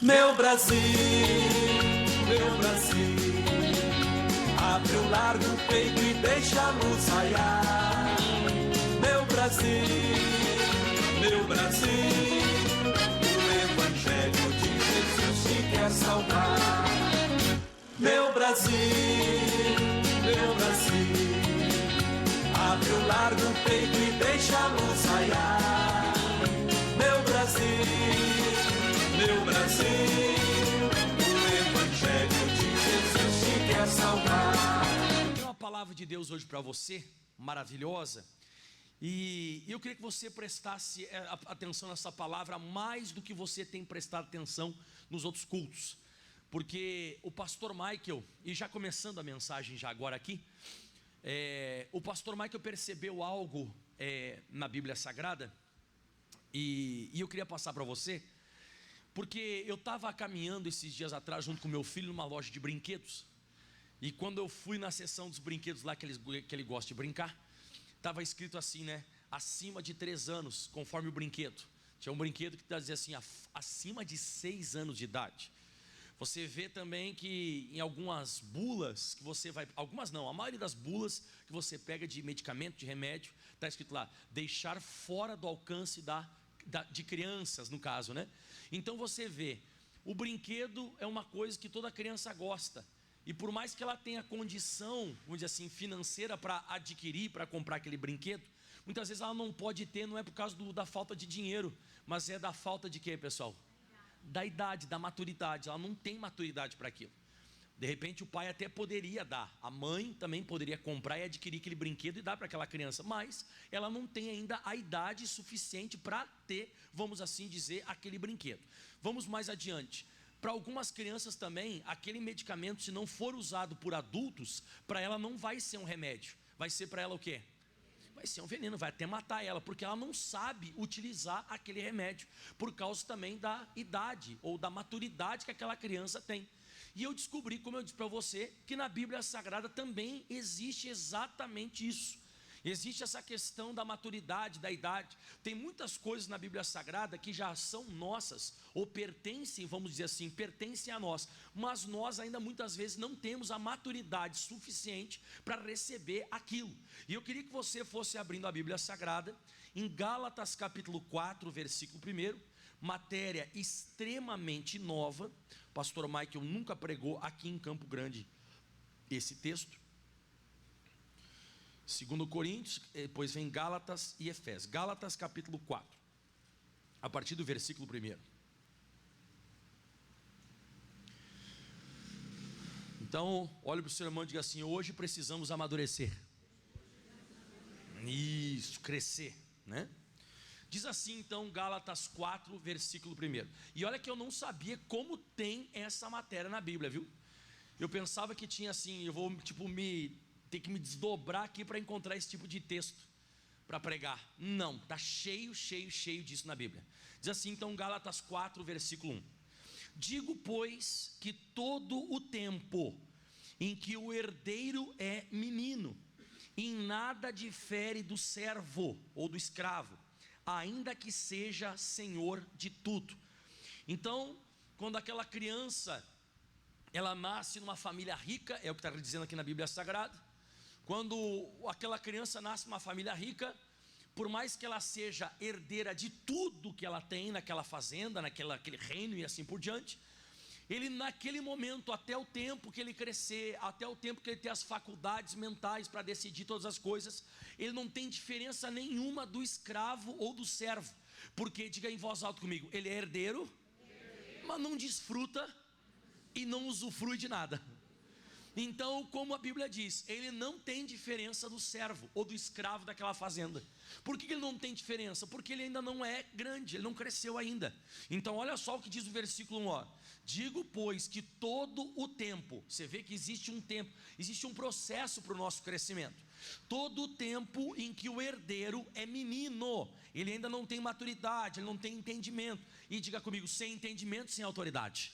Meu Brasil, meu Brasil, abre o largo peito e deixa a luz raiar. Meu Brasil, o Evangelho de Jesus te quer salvar. Meu Brasil, abre o largo peito e deixa a luz raiar. Meu Brasil, o Evangelho de Jesus te quer salvar. Tem uma palavra de Deus hoje para você, maravilhosa, e eu queria que você prestasse atenção nessa palavra mais do que você tem prestado atenção nos outros cultos, porque o pastor Michael, e já começando a mensagem já agora aqui, o pastor Michael percebeu algo na Bíblia Sagrada, e eu queria passar para você, porque eu estava caminhando esses dias atrás junto com meu filho numa loja de brinquedos, e quando eu fui na seção dos brinquedos lá que ele gosta de brincar, estava escrito assim, né? Acima de 3 anos, conforme o brinquedo. Tinha um brinquedo que dizia assim, acima de 6 anos de idade. Você vê também que em algumas bulas que você vai, algumas não, a maioria das bulas que você pega de medicamento, de remédio, está escrito lá, deixar fora do alcance de crianças, no caso, né? Então você vê, o brinquedo é uma coisa que toda criança gosta, e por mais que ela tenha condição, vamos dizer assim, financeira para adquirir, para comprar aquele brinquedo, muitas vezes ela não pode ter, não é por causa da falta de dinheiro, mas é da falta de quê, pessoal? Da idade, da maturidade. Ela não tem maturidade para aquilo. De repente o pai até poderia dar, a mãe também poderia comprar e adquirir aquele brinquedo e dar para aquela criança, mas ela não tem ainda a idade suficiente para ter, vamos assim dizer, aquele brinquedo. Vamos mais adiante. Para algumas crianças também, aquele medicamento, se não for usado por adultos, para ela não vai ser um remédio, vai ser para ela o quê? Vai ser um veneno, vai até matar ela, porque ela não sabe utilizar aquele remédio, por causa também da idade, ou da maturidade que aquela criança tem. E eu descobri, como eu disse para você, que na Bíblia Sagrada também existe exatamente isso. Existe essa questão da maturidade, da idade. Tem muitas coisas na Bíblia Sagrada que já são nossas, ou pertencem, vamos dizer assim, pertencem a nós, mas nós ainda muitas vezes não temos a maturidade suficiente para receber aquilo. E eu queria que você fosse abrindo a Bíblia Sagrada, em Gálatas capítulo 4, versículo 1, matéria extremamente nova. O pastor Michael nunca pregou aqui em Campo Grande esse texto. 2 Coríntios, depois vem Gálatas e Efésios. Gálatas capítulo 4, a partir do versículo 1. Então, olhe para o seu irmão e diga assim: hoje precisamos amadurecer. Isso, crescer, né? Diz assim então Gálatas 4, versículo 1. E olha que eu não sabia como tem essa matéria na Bíblia, viu? Eu pensava que tinha assim, eu vou ter que me desdobrar aqui para encontrar esse tipo de texto para pregar. Não, está cheio disso na Bíblia. Diz assim então Gálatas 4, versículo 1. Digo, pois, que todo o tempo em que o herdeiro é menino, em nada difere do servo ou do escravo, ainda que seja senhor de tudo. Então, quando aquela criança, ela nasce numa família rica, é o que está dizendo aqui na Bíblia Sagrada. Quando aquela criança nasce numa família rica, por mais que ela seja herdeira de tudo que ela tem naquela fazenda, naquele reino e assim por diante, ele naquele momento, até o tempo que ele crescer, até o tempo que ele ter as faculdades mentais para decidir todas as coisas, ele não tem diferença nenhuma do escravo ou do servo, porque, diga em voz alta comigo, ele é herdeiro, mas não desfruta e não usufrui de nada. Então, como a Bíblia diz, ele não tem diferença do servo ou do escravo daquela fazenda. Por que ele não tem diferença? Porque ele ainda não é grande, ele não cresceu ainda. Então olha só o que diz o versículo 1, ó. Digo, pois, que todo o tempo, você vê que existe um tempo, existe um processo para o nosso crescimento. Todo o tempo em que o herdeiro é menino, ele ainda não tem maturidade, ele não tem entendimento. E diga comigo, sem entendimento, sem autoridade.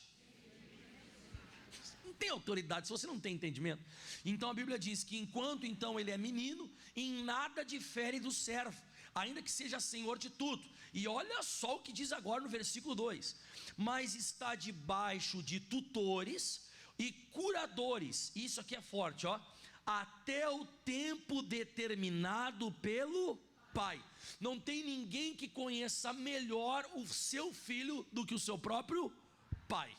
Não tem autoridade se você não tem entendimento. Então a Bíblia diz que enquanto então ele é menino, em nada difere do servo, ainda que seja senhor de tudo. E olha só o que diz agora no versículo 2: mas está debaixo de tutores e curadores, isso aqui é forte, ó, até o tempo determinado pelo Pai. Não tem ninguém que conheça melhor o seu filho do que o seu próprio pai.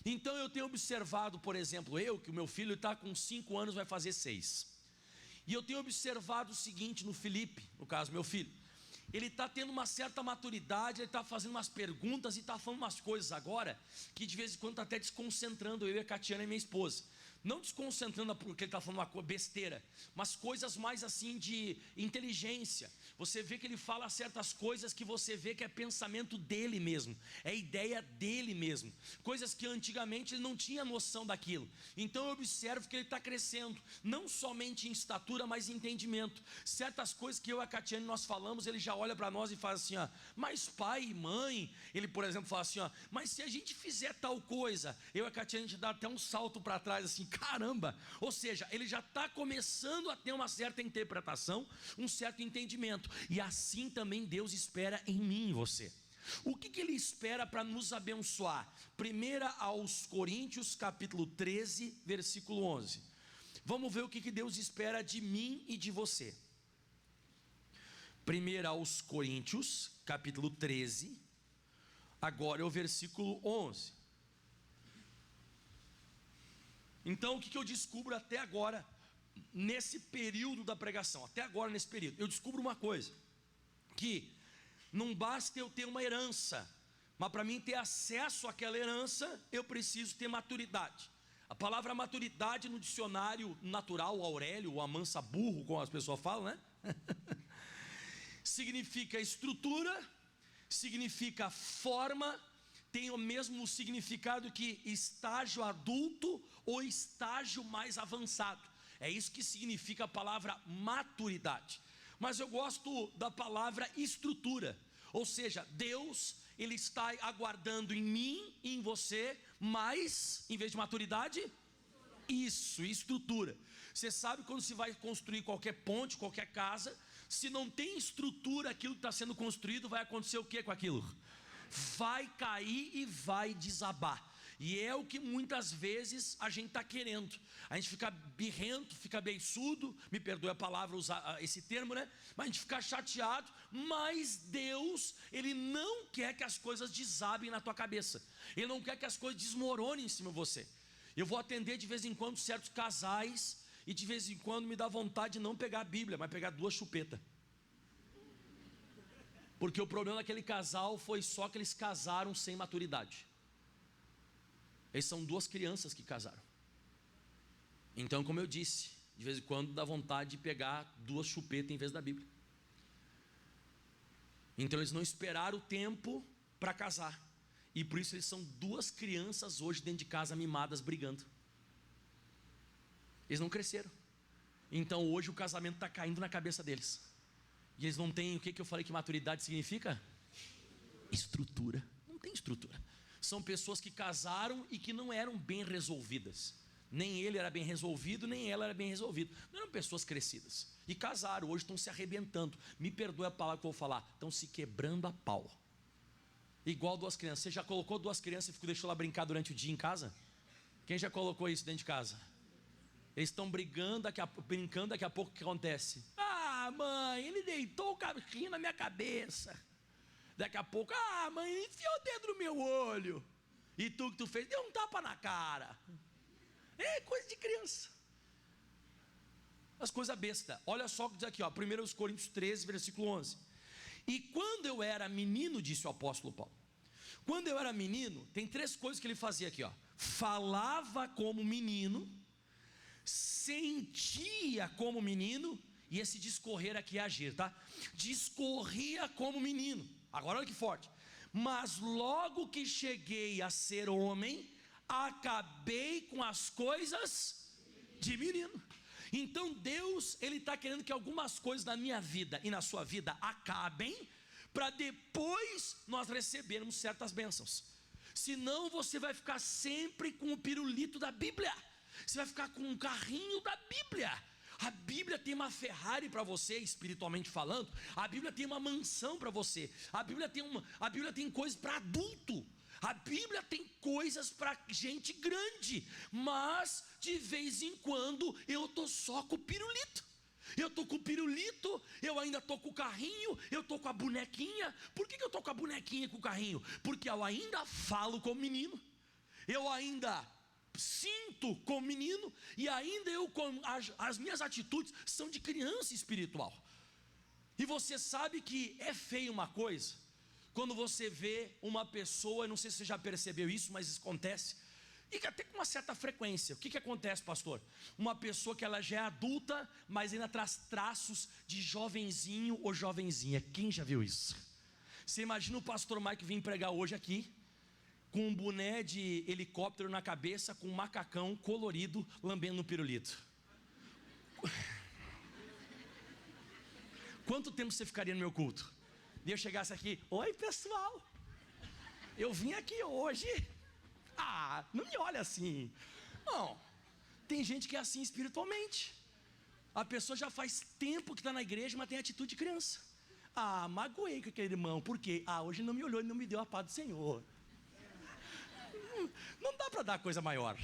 Então eu tenho observado, por exemplo, que o meu filho está com 5 anos, vai fazer 6, e eu tenho observado o seguinte no Felipe, no caso meu filho, ele está tendo uma certa maturidade, ele está fazendo umas perguntas e está falando umas coisas agora, que de vez em quando está até desconcentrando eu e a Catiana e minha esposa. Não desconcentrando porque ele está falando uma besteira, mas coisas mais assim de inteligência. Você vê que ele fala certas coisas que você vê que é pensamento dele mesmo, é ideia dele mesmo, coisas que antigamente ele não tinha noção daquilo. Então eu observo que ele está crescendo, não somente em estatura, mas em entendimento. Certas coisas que eu e a Catiane nós falamos, ele já olha para nós e faz assim, ó, mas pai e mãe, ele por exemplo fala assim, ó, mas se a gente fizer tal coisa, eu e a Catiane a gente dá até um salto para trás assim, caramba, ou seja, ele já está começando a ter uma certa interpretação, um certo entendimento, e assim também Deus espera em mim e você. O que ele espera para nos abençoar? 1 aos Coríntios capítulo 13, versículo 11, vamos ver o que Deus espera de mim e de você. 1 aos Coríntios capítulo 13, agora é o versículo 11. Então o que eu descubro até agora, nesse período da pregação, até agora nesse período, eu descubro uma coisa, que não basta eu ter uma herança, mas para mim ter acesso àquela herança, eu preciso ter maturidade. A palavra maturidade no dicionário natural, Aurélio, ou amansa burro, como as pessoas falam, né? Significa estrutura, significa forma, tem o mesmo significado que estágio adulto ou estágio mais avançado. É isso que significa a palavra maturidade. Mas eu gosto da palavra estrutura, ou seja, Deus, Ele está aguardando em mim e em você, mas em vez de maturidade, isso, estrutura. Você sabe quando se vai construir qualquer ponte, qualquer casa, se não tem estrutura, aquilo que está sendo construído, vai acontecer o que com aquilo? Vai cair e vai desabar. E é o que muitas vezes a gente está querendo. A gente fica birrento, fica beiçudo, me perdoe a palavra usar esse termo, né? Mas a gente fica chateado. Mas Deus, Ele não quer que as coisas desabem na tua cabeça. Ele não quer que as coisas desmoronem em cima de você. Eu vou atender de vez em quando certos casais, e de vez em quando me dá vontade de não pegar a Bíblia, mas pegar 2 chupetas. Porque o problema daquele casal foi só que eles casaram sem maturidade. Eles são 2 crianças que casaram. Então, como eu disse, de vez em quando dá vontade de pegar 2 chupetas em vez da Bíblia. Então eles não esperaram o tempo para casar, e por isso eles são 2 crianças hoje dentro de casa mimadas brigando. Eles não cresceram. Então hoje o casamento está caindo na cabeça deles. E eles não têm, o que eu falei que maturidade significa? Estrutura. Não tem estrutura. São pessoas que casaram e que não eram bem resolvidas. Nem ele era bem resolvido, nem ela era bem resolvida. Não eram pessoas crescidas. E casaram, hoje estão se arrebentando. Me perdoe a palavra que eu vou falar. Estão se quebrando a pau. Igual 2 crianças. Você já colocou 2 crianças e deixou ela brincar durante o dia em casa? Quem já colocou isso dentro de casa? Eles estão brincando, daqui a pouco o que acontece? Ah, mãe, ele deitou o cabrinho na minha cabeça. Daqui a pouco, mãe, ele enfiou o dedo no meu olho. E tu que tu fez, deu um tapa na cara. É coisa de criança. As coisas bestas. Olha só o que diz aqui, ó, 1 Coríntios 13, versículo 11. E quando eu era menino, disse o apóstolo Paulo, quando eu era menino, tem 3 coisas que ele fazia aqui, ó. Falava como menino, sentia como menino, e esse discorrer aqui é agir, tá? Discorria como menino. Agora olha que forte. Mas logo que cheguei a ser homem, acabei com as coisas de menino. Então Deus, Ele está querendo que algumas coisas na minha vida e na sua vida acabem, para depois nós recebermos certas bênçãos. Senão você vai ficar sempre com o pirulito da Bíblia. Você vai ficar com um carrinho da Bíblia. A Bíblia tem uma Ferrari para você, espiritualmente falando. A Bíblia tem uma mansão para você. A Bíblia tem coisas para adulto. A Bíblia tem coisas para gente grande. Mas de vez em quando eu tô só com o pirulito. Eu tô com o pirulito, eu ainda tô com o carrinho, eu tô com a bonequinha. Por que eu tô com a bonequinha e com o carrinho? Porque eu ainda falo como menino. Eu ainda sinto como menino, e ainda as minhas atitudes são de criança espiritual. E você sabe que é feio uma coisa, quando você vê uma pessoa, não sei se você já percebeu isso, mas isso acontece, e que até com uma certa frequência. O que acontece, pastor? Uma pessoa que ela já é adulta, mas ainda traz traços de jovenzinho ou jovenzinha. Quem já viu isso? Você imagina o pastor Mike vir pregar hoje aqui, com um boné de helicóptero na cabeça, com um macacão colorido, lambendo no pirulito. Quanto tempo você ficaria no meu culto? E eu chegasse aqui, oi pessoal, eu vim aqui hoje. Não me olha assim. Não, tem gente que é assim espiritualmente. A pessoa já faz tempo que está na igreja, mas tem atitude de criança. Magoei com aquele irmão, porque hoje não me olhou e não me deu a paz do Senhor. Não dá para dar coisa maior.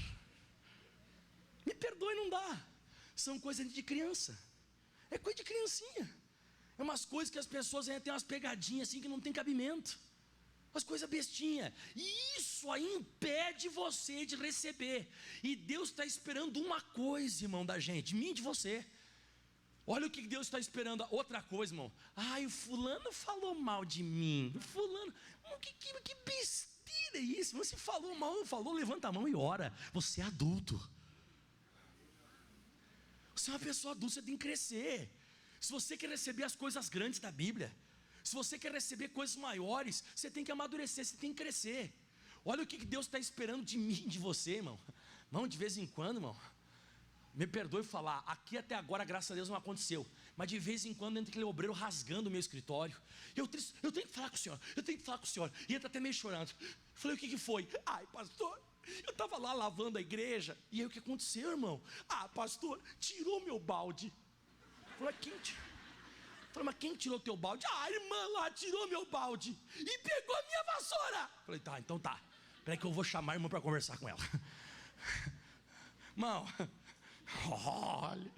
Me perdoe, não dá. São coisas de criança. É coisa de criancinha. É umas coisas que as pessoas ainda têm umas pegadinhas assim que não tem cabimento. Umas coisas bestinhas. E isso aí impede você de receber. E Deus está esperando uma coisa, irmão, da gente, de mim e de você. Olha o que Deus está esperando. Outra coisa, irmão. O fulano falou mal de mim. O fulano. Que besteira é isso? Você falou mal, não falou, levanta a mão e ora. Você é adulto. Você é uma pessoa adulta, você tem que crescer. Se você quer receber as coisas grandes da Bíblia, se você quer receber coisas maiores, você tem que amadurecer, você tem que crescer. Olha o que Deus está esperando de mim e de você, irmão. Irmão, de vez em quando, irmão, me perdoe falar, aqui até agora, graças a Deus, não aconteceu. Mas de vez em quando entra aquele obreiro rasgando o meu escritório. Eu tenho que falar com o senhor, eu tenho que falar com o senhor. E entra até meio chorando. Falei, o que foi? Pastor, eu estava lá lavando a igreja. E aí o que aconteceu, irmão? Pastor, tirou meu balde. Falei, mas quem tirou teu balde? A irmã lá tirou meu balde e pegou a minha vassoura. Falei, então tá. Peraí que eu vou chamar a irmã para conversar com ela. Irmão, olha,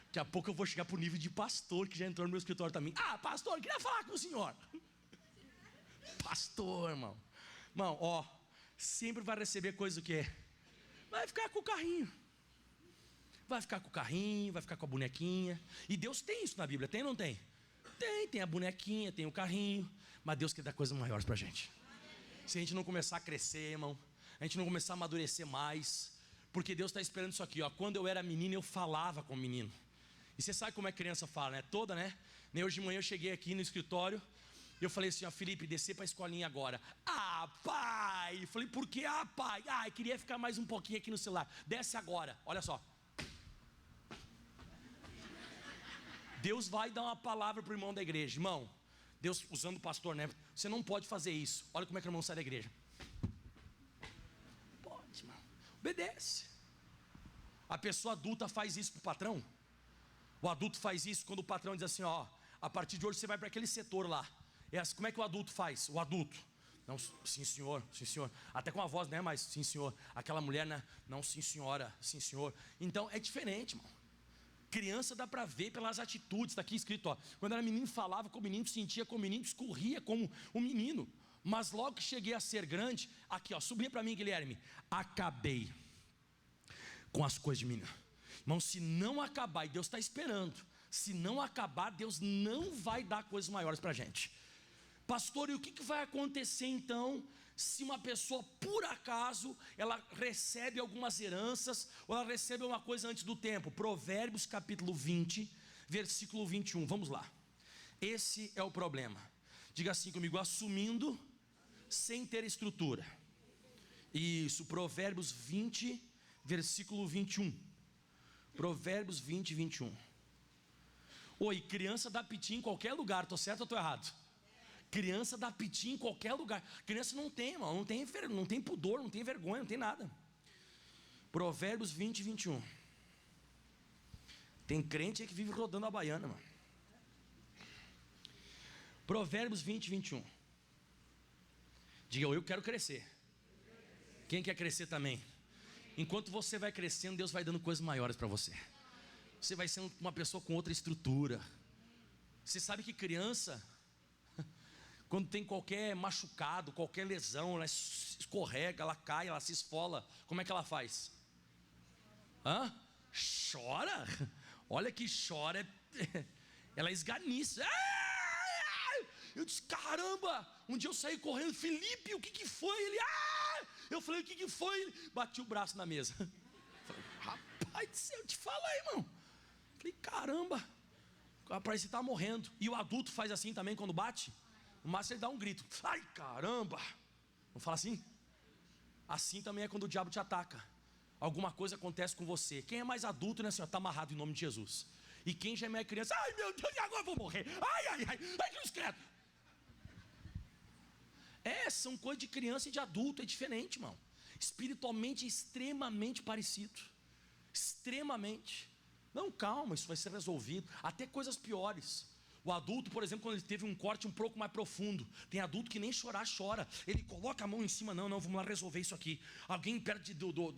daqui a pouco eu vou chegar pro nível de pastor que já entrou no meu escritório também. Pastor, eu queria falar com o senhor. Pastor, irmão. Irmão, sempre vai receber coisa o quê? Vai ficar com o carrinho. Vai ficar com o carrinho, vai ficar com a bonequinha. E Deus tem isso na Bíblia, tem ou não tem? Tem a bonequinha, tem o carrinho. Mas Deus quer dar coisas maiores pra gente. Se a gente não começar a crescer, irmão, a gente não começar a amadurecer mais, porque Deus está esperando isso aqui, quando eu era menino, eu falava com o menino. E você sabe como é que criança fala, né? Toda, né? Nem hoje de manhã eu cheguei aqui no escritório, e eu falei assim, Felipe, descer para a escolinha agora. Pai! Eu falei, por quê? Pai! Eu queria ficar mais um pouquinho aqui no celular. Desce agora, olha só. Deus vai dar uma palavra para o irmão da igreja. Irmão, Deus usando o pastor, né? Você não pode fazer isso. Olha como é que o irmão sai da igreja. Pode, irmão. Obedece. A pessoa adulta faz isso para o patrão. O adulto faz isso quando o patrão diz assim, a partir de hoje você vai para aquele setor lá. Como é que o adulto faz? O adulto, não, sim senhor, sim senhor. Até com a voz, né? Mas sim senhor. Aquela mulher, né? Não, sim senhora, sim senhor. Então é diferente, irmão. Criança dá para ver pelas atitudes. Está aqui escrito, quando era menino falava como menino, sentia como menino, escorria como um menino. Mas logo que cheguei a ser grande, aqui sublinha para mim, Guilherme, acabei com as coisas de menino. Irmão, se não acabar, e Deus está esperando, se não acabar, Deus não vai dar coisas maiores para a gente. Pastor, e o que vai acontecer então, se uma pessoa, por acaso, ela recebe algumas heranças, ou ela recebe uma coisa antes do tempo? Provérbios capítulo 20, versículo 21, vamos lá. Esse é o problema. Diga assim comigo, assumindo sem ter estrutura. Isso, Provérbios 20, versículo 21. Provérbios 20, 21. Oi, criança dá piti em qualquer lugar, estou certo ou estou errado? Criança dá piti em qualquer lugar. Criança não tem, irmão, não tem pudor, não tem vergonha, não tem nada. Provérbios 20, 21. Tem crente que vive rodando a baiana, mano. Provérbios 20, 21. Diga, eu quero crescer. Quem quer crescer também? Enquanto você vai crescendo, Deus vai dando coisas maiores para você. Você vai sendo uma pessoa com outra estrutura. Você sabe que criança, quando tem qualquer machucado, qualquer lesão, ela escorrega, ela cai, ela se esfola. Como é que ela faz? Chora. Olha que chora. Ela esganiça. Eu disse, caramba. Um dia eu saí correndo, Felipe, o que foi? Ele, eu falei, o que foi? Ele bati o braço na mesa. Falei, rapaz do céu, eu te falo aí, irmão. Falei, caramba. Parece que tá morrendo. E o adulto faz assim também quando bate. No máximo ele dá um grito. Ai, caramba. Não fala assim? Assim também é quando o diabo te ataca. Alguma coisa acontece com você. Quem é mais adulto, né, senhor? Está amarrado em nome de Jesus. E quem já é mais criança, ai meu Deus, e agora eu vou morrer. Ai, cruz credo. São coisas de criança e de adulto, é diferente, irmão. Espiritualmente é extremamente parecido. Extremamente. Não, calma, isso vai ser resolvido. Até coisas piores. O adulto, por exemplo, quando ele teve um corte um pouco mais profundo, tem adulto que nem chorar chora. Ele coloca a mão em cima, não, vamos lá resolver isso aqui. Alguém perto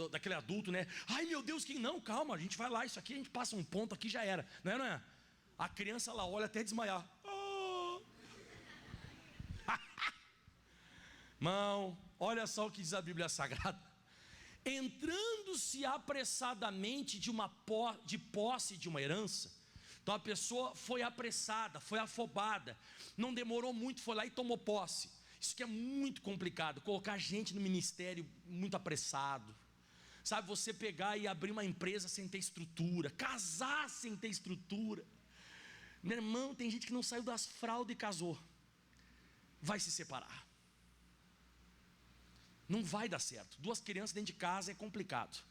daquele adulto, né? Ai meu Deus, quem não? Calma, a gente vai lá, isso aqui a gente passa um ponto aqui, já era. Não é? A criança ela olha até desmaiar. Irmão, olha só o que diz a Bíblia Sagrada. Entrando-se apressadamente de posse de uma herança. Então a pessoa foi apressada, foi afobada, não demorou muito, foi lá e tomou posse. Isso que é muito complicado, colocar gente no ministério muito apressado. Sabe, você pegar e abrir uma empresa sem ter estrutura, casar sem ter estrutura. Meu irmão, tem gente que não saiu das fraldas e casou. Vai se separar. Não vai dar certo. 2 crianças dentro de casa é complicado.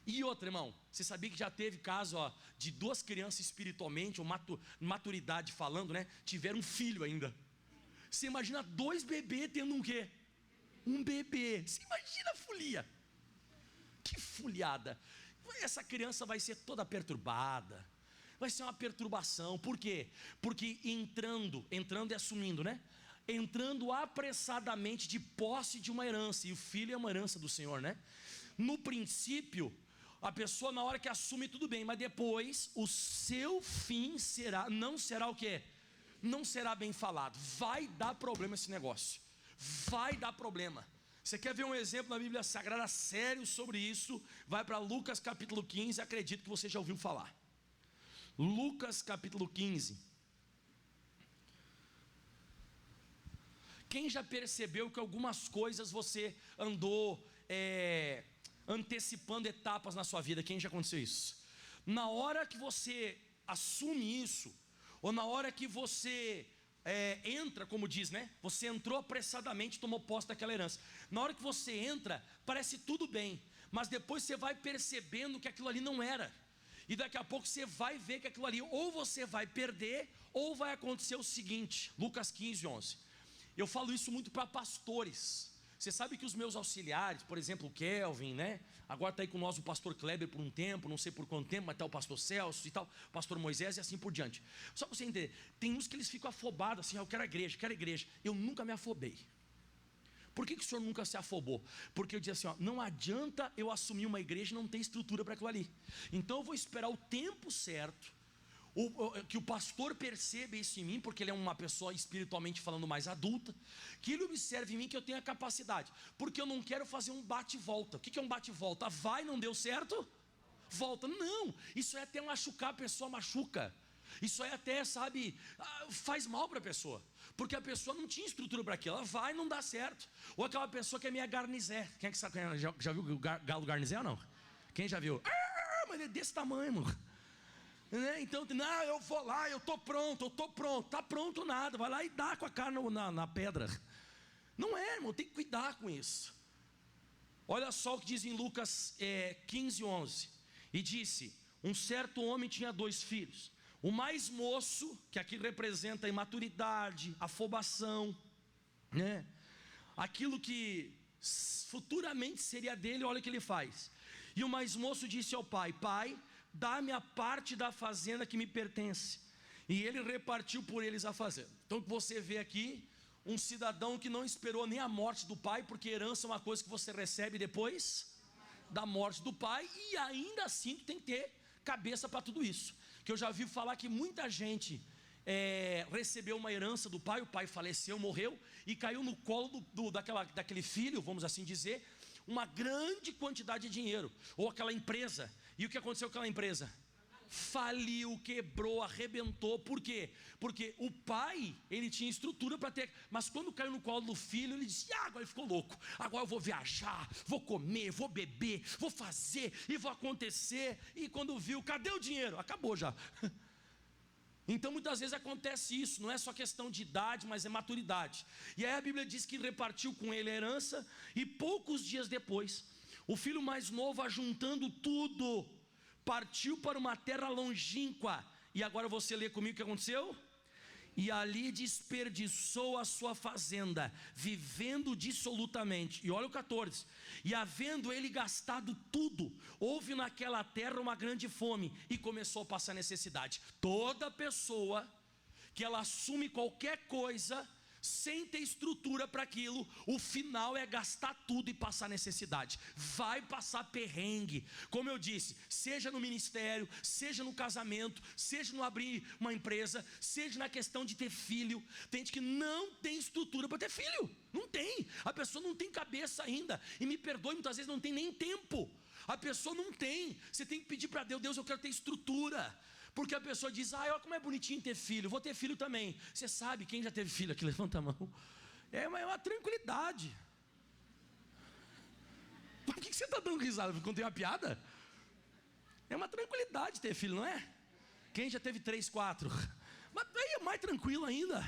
E outra, irmão, você sabia que já teve caso de 2 crianças espiritualmente, ou maturidade falando, né? Tiveram um filho ainda. Você imagina 2 bebês tendo um quê? Um bebê. Você imagina a folia. Que foliada. Essa criança vai ser toda perturbada. Vai ser uma perturbação. Por quê? Porque entrando e assumindo, né? Entrando apressadamente de posse de uma herança. E o filho é uma herança do Senhor, né? No princípio, a pessoa na hora que assume tudo bem, mas depois o seu fim não será o quê? Não será bem falado. Vai dar problema esse negócio. Vai dar problema. Você quer ver um exemplo na Bíblia Sagrada sério sobre isso? Vai para Lucas capítulo 15, acredito que você já ouviu falar. Lucas capítulo 15. Quem já percebeu que algumas coisas você andou antecipando etapas na sua vida? Quem já aconteceu isso? Na hora que você assume isso, ou na hora que você entra, como diz, né? Você entrou apressadamente, tomou posse daquela herança. Na hora que você entra, parece tudo bem, mas depois você vai percebendo que aquilo ali não era. E daqui a pouco você vai ver que aquilo ali, ou você vai perder, ou vai acontecer o seguinte. Lucas 15, 11. Eu falo isso muito para pastores. Você sabe que os meus auxiliares, por exemplo, o Kelvin, né? Agora está aí com nós o pastor Kleber por um tempo, não sei por quanto tempo, mas está o pastor Celso e tal, o pastor Moisés e assim por diante. Só para você entender, tem uns que eles ficam afobados assim, eu quero a igreja, quero a igreja. Eu nunca me afobei. Por que o senhor nunca se afobou? Porque eu dizia assim, não adianta eu assumir uma igreja e não ter estrutura para aquilo ali. Então eu vou esperar o tempo certo, que o pastor perceba isso em mim, porque ele é uma pessoa espiritualmente falando mais adulta, que ele observe em mim que eu tenho a capacidade, porque eu não quero fazer um bate e volta. O que é um bate e volta? Vai, não deu certo? Volta. Não, isso é até machucar, a pessoa machuca. Isso é até, sabe, faz mal para a pessoa, porque a pessoa não tinha estrutura para aquilo. Ela vai e não dá certo. Ou aquela pessoa que é meia garnizé. Quem é que sabe? Já viu o galo garnizé ou não? Quem já viu? Mas ele é desse tamanho, mano. Então, não, eu vou lá, eu estou pronto. Está pronto nada, vai lá e dá com a cara na pedra. Não é, irmão, tem que cuidar com isso. Olha só o que diz em Lucas 15, 11. E disse, um certo homem tinha 2 filhos. O mais moço, que aqui representa a imaturidade, afobação, né? Aquilo que futuramente seria dele, olha o que ele faz. E o mais moço disse ao pai, pai, dá-me a parte da fazenda que me pertence. E ele repartiu por eles a fazenda. Então você vê aqui um cidadão que não esperou nem a morte do pai, porque herança é uma coisa que você recebe depois da morte do pai, e ainda assim tu tem que ter cabeça para tudo isso. Que eu já vi falar que muita gente recebeu uma herança do pai, o pai faleceu, morreu, e caiu no colo daquele filho, vamos assim dizer, uma grande quantidade de dinheiro, ou aquela empresa. E o que aconteceu com aquela empresa? Faliu, quebrou, arrebentou. Por quê? Porque o pai, ele tinha estrutura para ter, mas quando caiu no colo do filho, ele disse: agora ele ficou louco, agora eu vou viajar, vou comer, vou beber, vou fazer e vou acontecer. E quando viu, cadê o dinheiro? Acabou já. Então muitas vezes acontece isso, não é só questão de idade, mas é maturidade. E aí a Bíblia diz que repartiu com ele a herança, e poucos dias depois, o filho mais novo, ajuntando tudo, partiu para uma terra longínqua. E agora você lê comigo o que aconteceu? E ali desperdiçou a sua fazenda, vivendo dissolutamente. E olha o 14: e havendo ele gastado tudo, houve naquela terra uma grande fome, e começou a passar necessidade. Toda pessoa que ela assume qualquer coisa sem ter estrutura para aquilo, o final é gastar tudo e passar necessidade. Vai passar perrengue, como eu disse, seja no ministério, seja no casamento, seja no abrir uma empresa, seja na questão de ter filho. Tem gente que não tem estrutura para ter filho, não tem, a pessoa não tem cabeça ainda, e me perdoe, muitas vezes não tem nem tempo, a pessoa não tem. Você tem que pedir para Deus: Deus, eu quero ter estrutura. Porque a pessoa diz: olha como é bonitinho ter filho, vou ter filho também. Você sabe, quem já teve filho aqui, levanta a mão. É uma tranquilidade. Por que você está dando risada? Porque contei uma piada? É uma tranquilidade ter filho, não é? Quem já teve 3, 4? Mas aí é mais tranquilo ainda.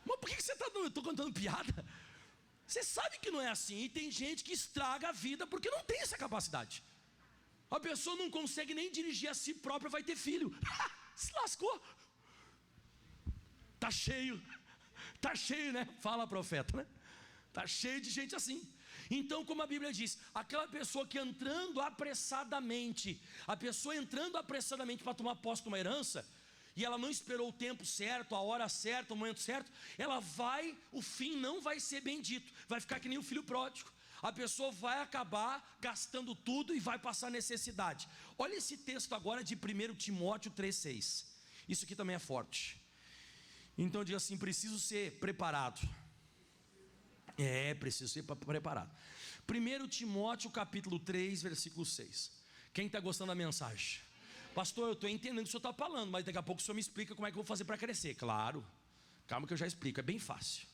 Mas por que você está dando? Eu estou contando piada. Você sabe que não é assim. E tem gente que estraga a vida porque não tem essa capacidade. A pessoa não consegue nem dirigir a si própria, vai ter filho. Se lascou. Tá cheio, né? Fala, profeta, né? Tá cheio de gente assim. Então, como a Bíblia diz, aquela pessoa que entrando apressadamente, para tomar posse de uma herança, e ela não esperou o tempo certo, a hora certa, o momento certo, o fim não vai ser bendito, vai ficar que nem o filho pródigo. A pessoa vai acabar gastando tudo e vai passar necessidade. Olha esse texto agora de 1 Timóteo 3,6. Isso aqui também é forte. Então diga assim: preciso ser preparado. Preciso ser preparado. 1 Timóteo capítulo 3, versículo 6. Quem está gostando da mensagem? Pastor, eu estou entendendo o que o senhor está falando, mas daqui a pouco o senhor me explica como é que eu vou fazer para crescer. Claro, calma que eu já explico, é bem fácil.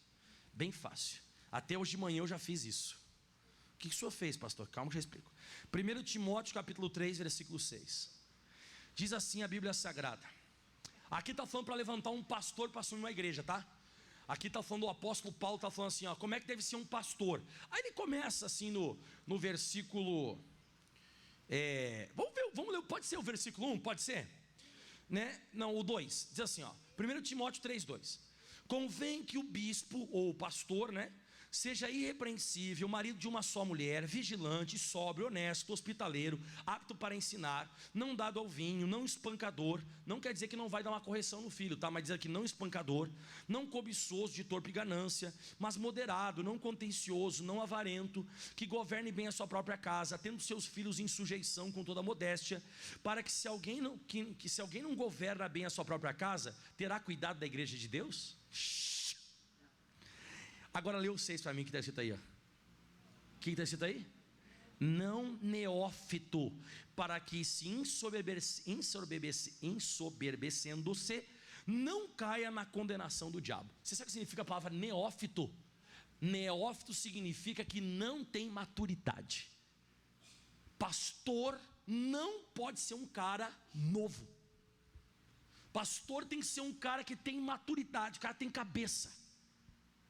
Bem fácil. Até hoje de manhã eu já fiz isso. O que o senhor fez, pastor? Calma que eu já explico. 1 Timóteo capítulo 3, versículo 6. Diz assim a Bíblia Sagrada. Aqui está falando para levantar um pastor para assumir uma igreja, tá? Aqui está falando, o apóstolo Paulo está falando assim, como é que deve ser um pastor. Aí ele começa assim no versículo, vamos ler, pode ser o versículo 1, pode ser? Né? Não, o 2, diz assim, 1 Timóteo 3, 2. Convém que o bispo, ou o pastor, né, seja irrepreensível, marido de uma só mulher, vigilante, sóbrio, honesto, hospitaleiro, apto para ensinar, não dado ao vinho, não espancador. Não quer dizer que não vai dar uma correção no filho, tá? Mas diz aqui: não espancador, não cobiçoso de torpe ganância, mas moderado, não contencioso, não avarento, que governe bem a sua própria casa, tendo seus filhos em sujeição com toda modéstia, para que se alguém não governa bem a sua própria casa, terá cuidado da igreja de Deus? Agora lê o 6 para mim, que está escrito aí. O que está escrito aí? Não neófito, para que se ensoberbecendo-se, não caia na condenação do diabo. Você sabe o que significa a palavra neófito? Neófito significa que não tem maturidade. Pastor não pode ser um cara novo. Pastor tem que ser um cara que tem maturidade, o cara tem cabeça.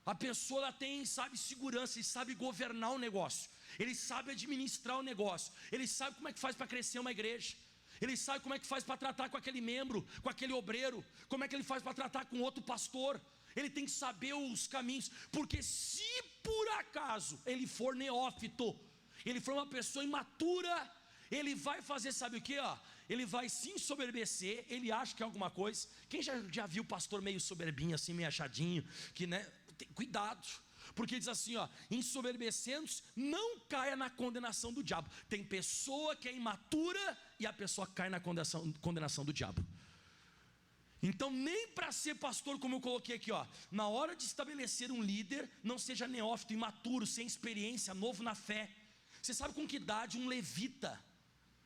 A pessoa ela tem, sabe, segurança, ele sabe governar o negócio, ele sabe administrar o negócio, ele sabe como é que faz para crescer uma igreja, ele sabe como é que faz para tratar com aquele membro, com aquele obreiro, como é que ele faz para tratar com outro pastor. Ele tem que saber os caminhos, porque se por acaso ele for neófito, ele for uma pessoa imatura, ele vai fazer, sabe o que? Ele vai se ensoberbecer, ele acha que é alguma coisa. Quem já viu o pastor meio soberbinho, assim, meio achadinho, que, né, cuidado, porque diz assim, ensoberbecendo-se, não caia na condenação do diabo. Tem pessoa que é imatura e a pessoa cai na condenação do diabo. Então, nem para ser pastor, como eu coloquei aqui, na hora de estabelecer um líder, não seja neófito, imaturo, sem experiência, novo na fé. Você sabe com que idade um levita,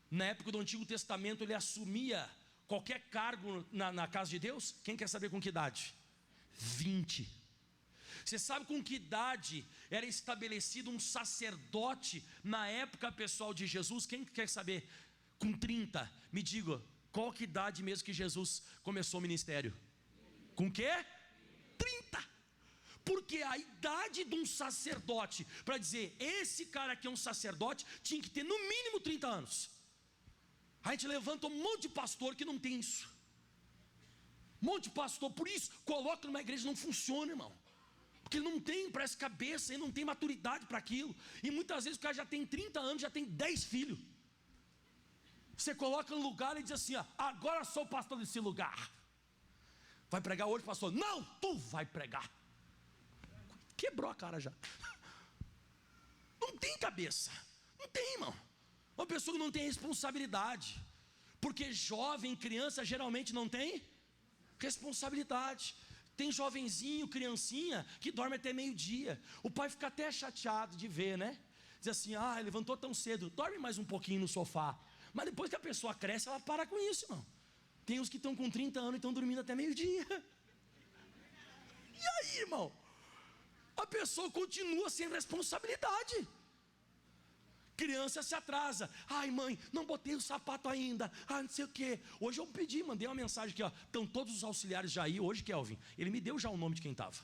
na época do Antigo Testamento, ele assumia qualquer cargo na casa de Deus? Quem quer saber com que idade? 20. Você sabe com que idade era estabelecido um sacerdote na época pessoal de Jesus? Quem quer saber? Com 30. Me diga, qual que idade mesmo que Jesus começou o ministério? Com quê? 30. Porque a idade de um sacerdote, para dizer, esse cara aqui é um sacerdote, tinha que ter no mínimo 30 anos. A gente levanta um monte de pastor que não tem isso. Um monte de pastor, por isso, coloca numa igreja, não funciona, irmão. Porque ele não tem, parece cabeça, ele não tem maturidade para aquilo. E muitas vezes o cara já tem 30 anos, já tem 10 filhos. Você coloca no lugar e diz assim, agora sou o pastor desse lugar. Vai pregar hoje, pastor? Não, tu vai pregar. Quebrou a cara já. Não tem cabeça. Não tem, irmão. Uma pessoa que não tem responsabilidade. Porque jovem, criança, geralmente não tem responsabilidade. Tem jovenzinho, criancinha, que dorme até meio-dia. O pai fica até chateado de ver, né? Diz assim, levantou tão cedo, dorme mais um pouquinho no sofá. Mas depois que a pessoa cresce, ela para com isso, irmão. Tem uns que estão com 30 anos e estão dormindo até meio-dia. E aí, irmão? A pessoa continua sem responsabilidade. Criança se atrasa. Ai, mãe, não botei o sapato ainda. Não sei o quê. Hoje eu mandei uma mensagem aqui, estão todos os auxiliares já aí. Hoje, Kelvin, ele me deu já o nome de quem estava.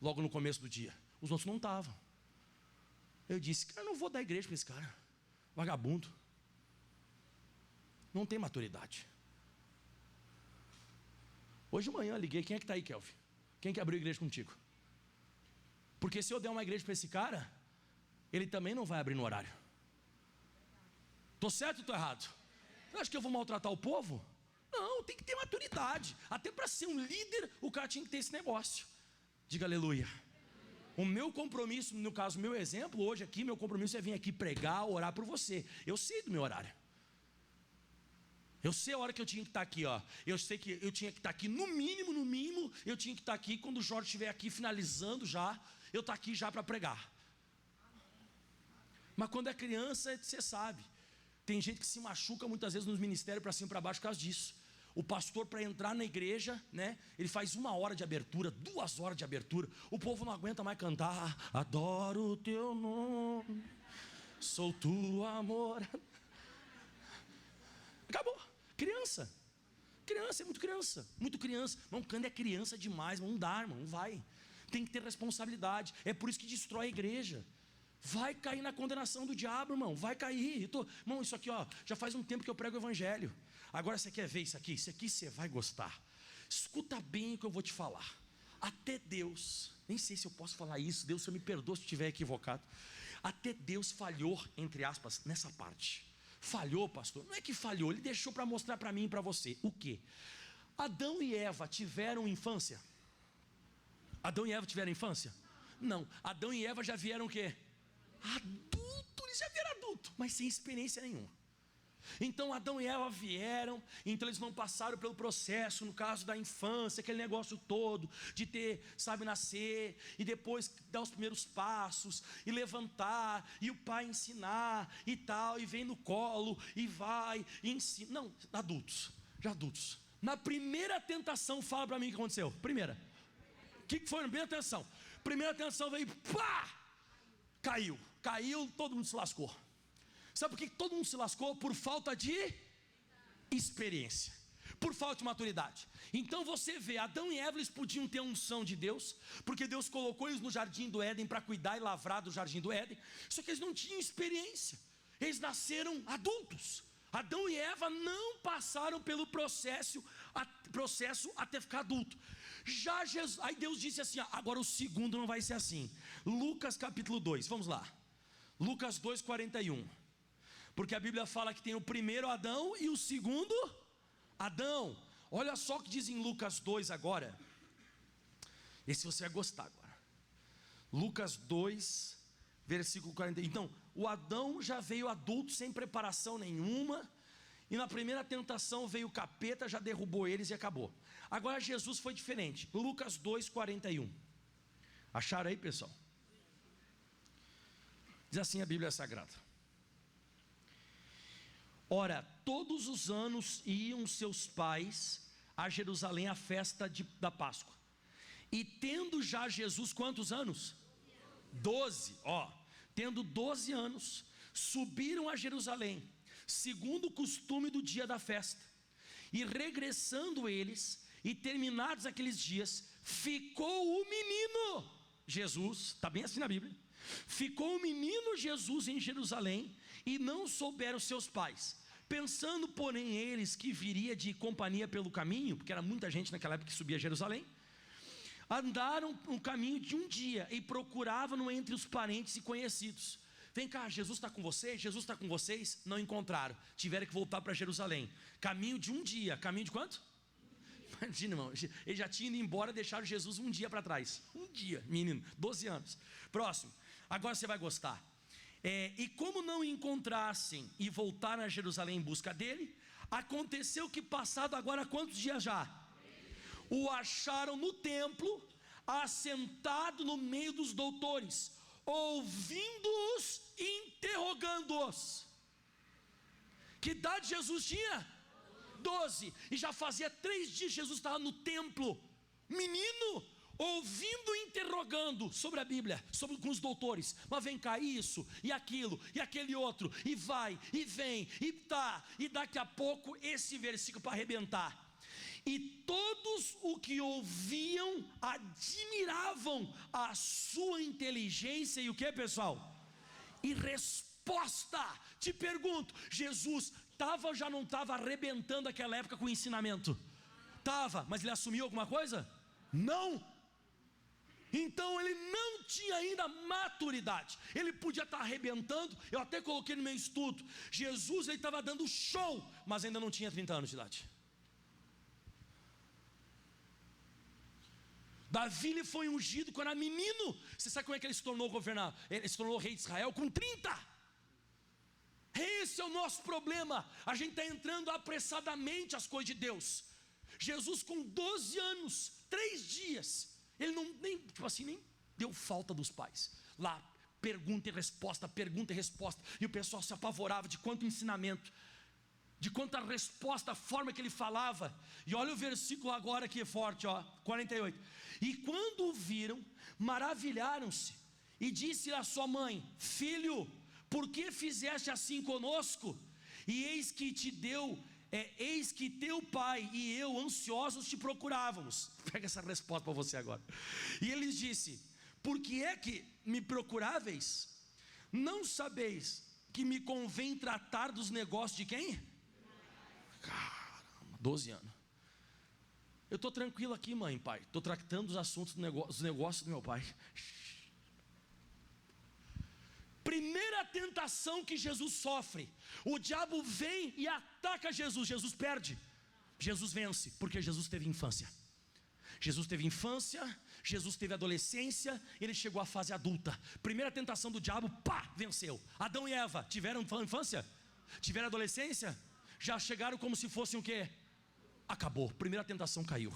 Logo no começo do dia. Os outros não estavam. Eu disse, cara, não vou dar igreja para esse cara. Vagabundo. Não tem maturidade. Hoje de manhã eu liguei, quem é que está aí, Kelvin? Quem que abriu a igreja contigo? Porque se eu der uma igreja para esse cara, ele também não vai abrir no horário. Estou certo ou estou errado? Você acha que eu vou maltratar o povo? Não, tem que ter maturidade. Até para ser um líder, o cara tinha que ter esse negócio. Diga aleluia. O meu compromisso, no caso, meu exemplo, hoje aqui, meu compromisso é vir aqui pregar, orar por você. Eu sei do meu horário. Eu sei a hora que eu tinha que estar aqui, Eu sei que eu tinha que estar aqui, no mínimo, eu tinha que estar aqui, quando o Jorge estiver aqui finalizando já, eu estou aqui já para pregar. Mas quando é criança, você sabe, tem gente que se machuca muitas vezes nos ministérios para cima e para baixo por causa disso. O pastor, para entrar na igreja, né, ele faz 1 hora de abertura, 2 horas de abertura, o povo não aguenta mais cantar, adoro o teu nome, sou tua amor. Acabou. Criança é muito criança. Irmão, quando é criança demais, não dá, irmão, não vai. Tem que ter responsabilidade. É por isso que destrói a igreja. Vai cair na condenação do diabo, irmão. Vai cair. Irmão, isso aqui, já faz um tempo que eu prego o evangelho. Agora você quer ver isso aqui? Isso aqui você vai gostar. Escuta bem o que eu vou te falar. Até Deus, nem sei se eu posso falar isso, Deus, se eu me perdoa se eu estiver equivocado. Até Deus falhou, entre aspas, nessa parte. Falhou, pastor? Não é que falhou, ele deixou para mostrar para mim e para você. O quê? Adão e Eva tiveram infância? Adão e Eva tiveram infância? Não. Adão e Eva já vieram o quê? Adulto, eles já vieram adulto, mas sem experiência nenhuma. Então Adão e Eva vieram, então eles não passaram pelo processo, no caso da infância, aquele negócio todo, de ter, nascer, e depois dar os primeiros passos, e levantar, e o pai ensinar, e tal, e vem no colo, e vai, e ensina. Não, adultos, já adultos. Na primeira tentação, fala para mim o que aconteceu. Primeira. O que foi na primeira tentação? Primeira tentação veio, pá! Caiu, todo mundo se lascou. Sabe por que todo mundo se lascou? Por falta de experiência, por falta de maturidade. Então você vê, Adão e Eva, eles podiam ter a unção de Deus, porque Deus colocou eles no jardim do Éden para cuidar e lavrar do jardim do Éden. Só que eles não tinham experiência, eles nasceram adultos. Adão e Eva não passaram pelo processo até ficar adulto. Já Jesus, aí Deus disse assim, agora o segundo não vai ser assim. Lucas capítulo 2, vamos lá. Lucas 2:41. Porque a Bíblia fala que tem o primeiro Adão e o segundo Adão. Olha só o que diz em Lucas 2 agora. Esse você vai gostar agora. Lucas 2, versículo 40. Então, o Adão já veio adulto, sem preparação nenhuma. E na primeira tentação veio o capeta, já derrubou eles e acabou. Agora Jesus foi diferente. Lucas 2, 41. Acharam aí, pessoal? Diz assim a Bíblia Sagrada: ora, todos os anos iam seus pais a Jerusalém à festa da Páscoa. E tendo já Jesus quantos anos? 12, tendo 12 anos, subiram a Jerusalém, segundo o costume do dia da festa. E regressando eles, e terminados aqueles dias, ficou o menino Jesus, está bem assim na Bíblia, ficou o menino Jesus em Jerusalém, e não souberam seus pais. Pensando, porém, eles que viria de companhia pelo caminho, porque era muita gente naquela época que subia a Jerusalém, andaram um caminho de um dia, e procuravam entre os parentes e conhecidos. Vem cá, Jesus está com vocês? Jesus está com vocês? Não encontraram, tiveram que voltar para Jerusalém. Caminho de um dia, caminho de quanto? Imagina, irmão, eles já tinham ido embora, deixaram Jesus um dia para trás. Um dia, menino, 12 anos. Próximo, agora você vai gostar. E como não encontrassem e voltaram a Jerusalém em busca dele, aconteceu que passado agora quantos dias já? O acharam no templo, assentado no meio dos doutores, ouvindo-os e interrogando-os. Que idade Jesus tinha? 12. E já fazia 3 dias Jesus estava no templo, menino, ouvindo e interrogando sobre a Bíblia, com os doutores. Mas vem cá, isso, e aquilo, e aquele outro, e vai, e vem, e tá. E daqui a pouco esse versículo para arrebentar. E todos o que ouviam admiravam a sua inteligência. E o que, pessoal? E resposta. Te pergunto, Jesus estava ou já não estava arrebentando aquela época com o ensinamento? Estava, mas ele assumiu alguma coisa? Não. Então ele não tinha ainda maturidade. Ele podia estar arrebentando. Eu até coloquei no meu estudo, Jesus ele estava dando show, mas ainda não tinha 30 anos de idade. Davi ele foi ungido quando era menino. Você sabe como é que ele se tornou governador? Ele se tornou rei de Israel com 30. Esse é o nosso problema. A gente está entrando apressadamente as coisas de Deus. Jesus com 12 anos, 3 dias, ele não nem deu falta dos pais. Lá, pergunta e resposta, e o pessoal se apavorava de quanto ensinamento, de quanta resposta, a forma que ele falava. E olha o versículo agora que é forte, 48. E quando o viram, maravilharam-se, e disse a sua mãe: filho, por que fizeste assim conosco? E eis que teu pai e eu ansiosos te procurávamos. Pega essa resposta para você agora. E ele disse: por que é que me procuráveis? Não sabeis que me convém tratar dos negócios de quem? Caramba, 12 anos. Eu estou tranquilo aqui, mãe, pai. Estou tratando dos assuntos dos negócios do meu pai. Primeira tentação que Jesus sofre, o diabo vem e ataca Jesus. Jesus perde, Jesus vence, porque Jesus teve infância. Jesus teve infância, Jesus teve adolescência, ele chegou à fase adulta. Primeira tentação do diabo, venceu. Adão e Eva tiveram infância? Tiveram adolescência? Já chegaram como se fossem o quê? Acabou, primeira tentação caiu.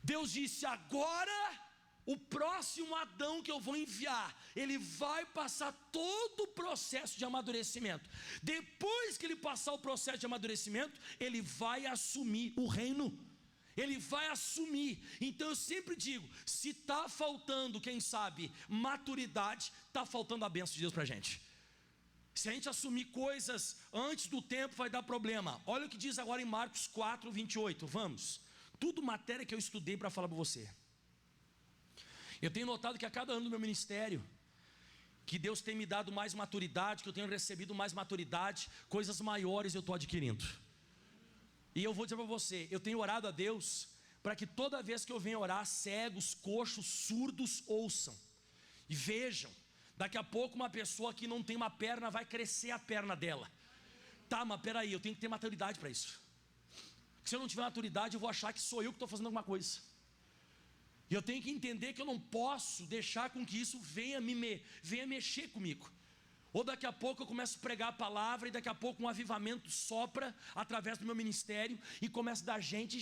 Deus disse: agora o próximo Adão que eu vou enviar, ele vai passar todo o processo de amadurecimento. Depois que ele passar o processo de amadurecimento, ele vai assumir o reino. Ele vai assumir. Então eu sempre digo, se está faltando, quem sabe, maturidade, está faltando a bênção de Deus para a gente. Se a gente assumir coisas antes do tempo, vai dar problema. Olha o que diz agora em Marcos 4, 28, vamos. Tudo matéria que eu estudei para falar para você. Eu tenho notado que a cada ano do meu ministério, que Deus tem me dado mais maturidade, que eu tenho recebido mais maturidade, coisas maiores eu estou adquirindo. E eu vou dizer para você, eu tenho orado a Deus para que toda vez que eu venho orar, cegos, coxos, surdos ouçam e vejam. Daqui a pouco uma pessoa que não tem uma perna vai crescer a perna dela. Tá, mas peraí, eu tenho que ter maturidade para isso. Se eu não tiver maturidade, eu vou achar que sou eu que estou fazendo alguma coisa. E eu tenho que entender que eu não posso deixar com que isso venha mexer comigo. Ou daqui a pouco eu começo a pregar a palavra e daqui a pouco um avivamento sopra através do meu ministério e começa a dar gente,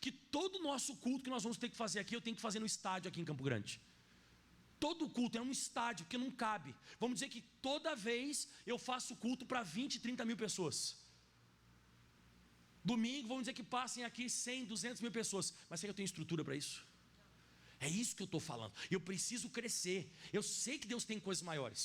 que todo o nosso culto que nós vamos ter que fazer aqui, eu tenho que fazer no estádio aqui em Campo Grande. Todo culto é um estádio, porque não cabe. Vamos dizer que toda vez eu faço culto para 20, 30 mil pessoas. Domingo, vamos dizer que passem aqui 100, 200 mil pessoas. Mas será que eu tenho estrutura para isso? É isso que eu estou falando. Eu preciso crescer. Eu sei que Deus tem coisas maiores.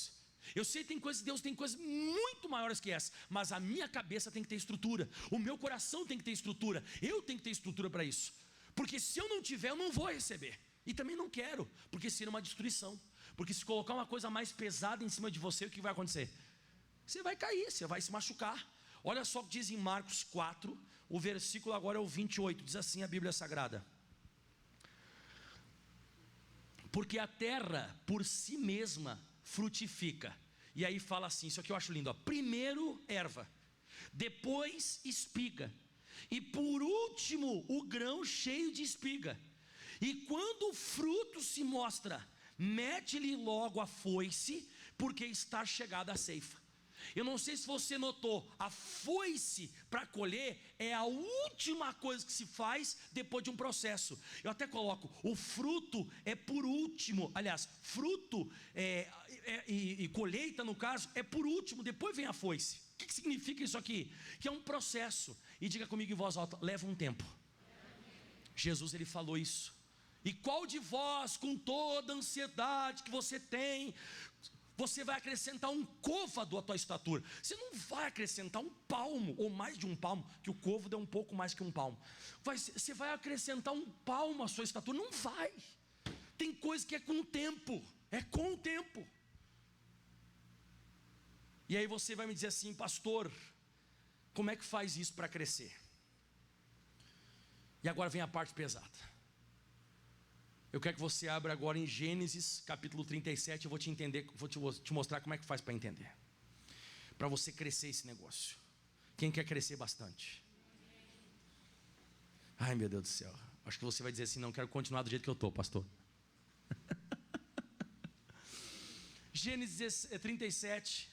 Eu sei que Deus tem coisas muito maiores que essa. Mas a minha cabeça tem que ter estrutura. O meu coração tem que ter estrutura. Eu tenho que ter estrutura para isso. Porque se eu não tiver, eu não vou receber. E também não quero, porque seria uma destruição. Porque se colocar uma coisa mais pesada em cima de você, o que vai acontecer? Você vai cair, você vai se machucar. Olha só o que diz em Marcos 4, o versículo agora é o 28, diz assim a Bíblia Sagrada: porque a terra por si mesma frutifica. E aí fala assim, isso aqui eu acho lindo, ó. Primeiro erva, depois espiga, e por último o grão cheio de espiga. E quando o fruto se mostra, mete-lhe logo a foice, porque está chegada a ceifa. Eu não sei se você notou, a foice para colher é a última coisa que se faz depois de um processo. Eu até coloco, o fruto é por último. Aliás, fruto e colheita no caso é por último, depois vem a foice. O que significa isso aqui? Que é um processo. E diga comigo em voz alta, leva um tempo. Jesus ele falou isso. E qual de vós, com toda a ansiedade que você tem, você vai acrescentar um côvado à tua estatura? Você não vai acrescentar um palmo, ou mais de um palmo, que o côvado é um pouco mais que um palmo. Você vai acrescentar um palmo à sua estatura? Não vai. Tem coisa que é com o tempo. É com o tempo. E aí você vai me dizer assim, pastor, como é que faz isso para crescer? E agora vem a parte pesada. Eu quero que você abra agora em Gênesis capítulo 37. Eu vou te mostrar como é que faz para entender, para você crescer esse negócio. Quem quer crescer bastante? Ai meu Deus do céu, acho que você vai dizer assim, não quero continuar do jeito que eu estou, pastor. Gênesis 37,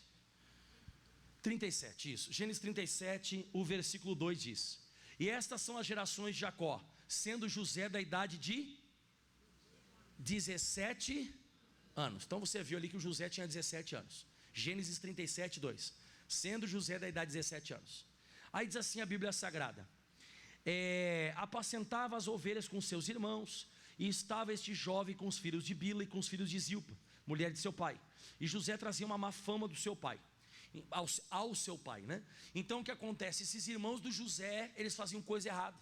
isso. Gênesis 37, o versículo 2 diz: e estas são as gerações de Jacó, sendo José da idade de 17 anos. Então você viu ali que o José tinha 17 anos. Gênesis 37, 2. Sendo José da idade de 17 anos. Aí diz assim a Bíblia Sagrada: apacentava as ovelhas com seus irmãos, e estava este jovem com os filhos de Bila e com os filhos de Zilpa, mulher de seu pai. E José trazia uma má fama do seu pai, ao seu pai, né? Então o que acontece? Esses irmãos do José, eles faziam coisa errada.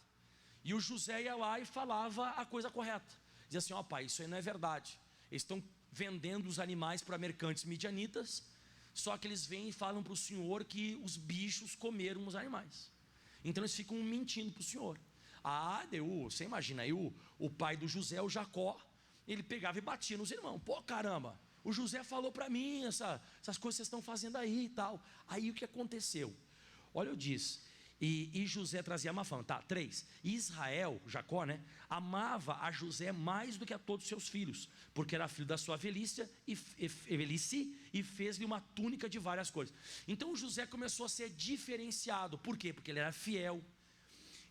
E o José ia lá e falava a coisa correta. Dizia assim, ó pai, isso aí não é verdade. Eles estão vendendo os animais para mercantes midianitas, só que eles vêm e falam para o senhor que os bichos comeram os animais. Então eles ficam mentindo para o senhor. Você imagina, aí o pai do José, o Jacó, ele pegava e batia nos irmãos. Pô, caramba, o José falou para mim essas coisas que vocês estão fazendo aí e tal. Aí o que aconteceu? Olha, eu disse, e José trazia má fama. 3. Israel, Jacó, né, amava a José mais do que a todos os seus filhos, porque era filho da sua velhice e fez-lhe uma túnica de várias coisas. Então José começou a ser diferenciado. Por quê? Porque ele era fiel.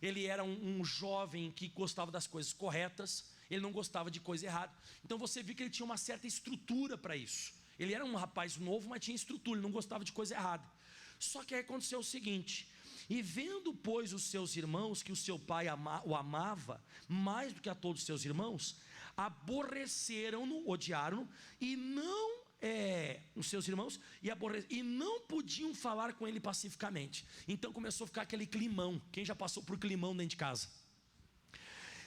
Ele era um jovem que gostava das coisas corretas. Ele não gostava de coisa errada. Então você viu que ele tinha uma certa estrutura para isso. Ele era um rapaz novo, mas tinha estrutura. Ele não gostava de coisa errada. Só que aí aconteceu o seguinte: e vendo, pois, os seus irmãos que o seu pai o amava mais do que a todos os seus irmãos, aborreceram-no, odiaram-no, e não os seus irmãos, e não podiam falar com ele pacificamente. Então começou a ficar aquele climão. Quem já passou por climão dentro de casa?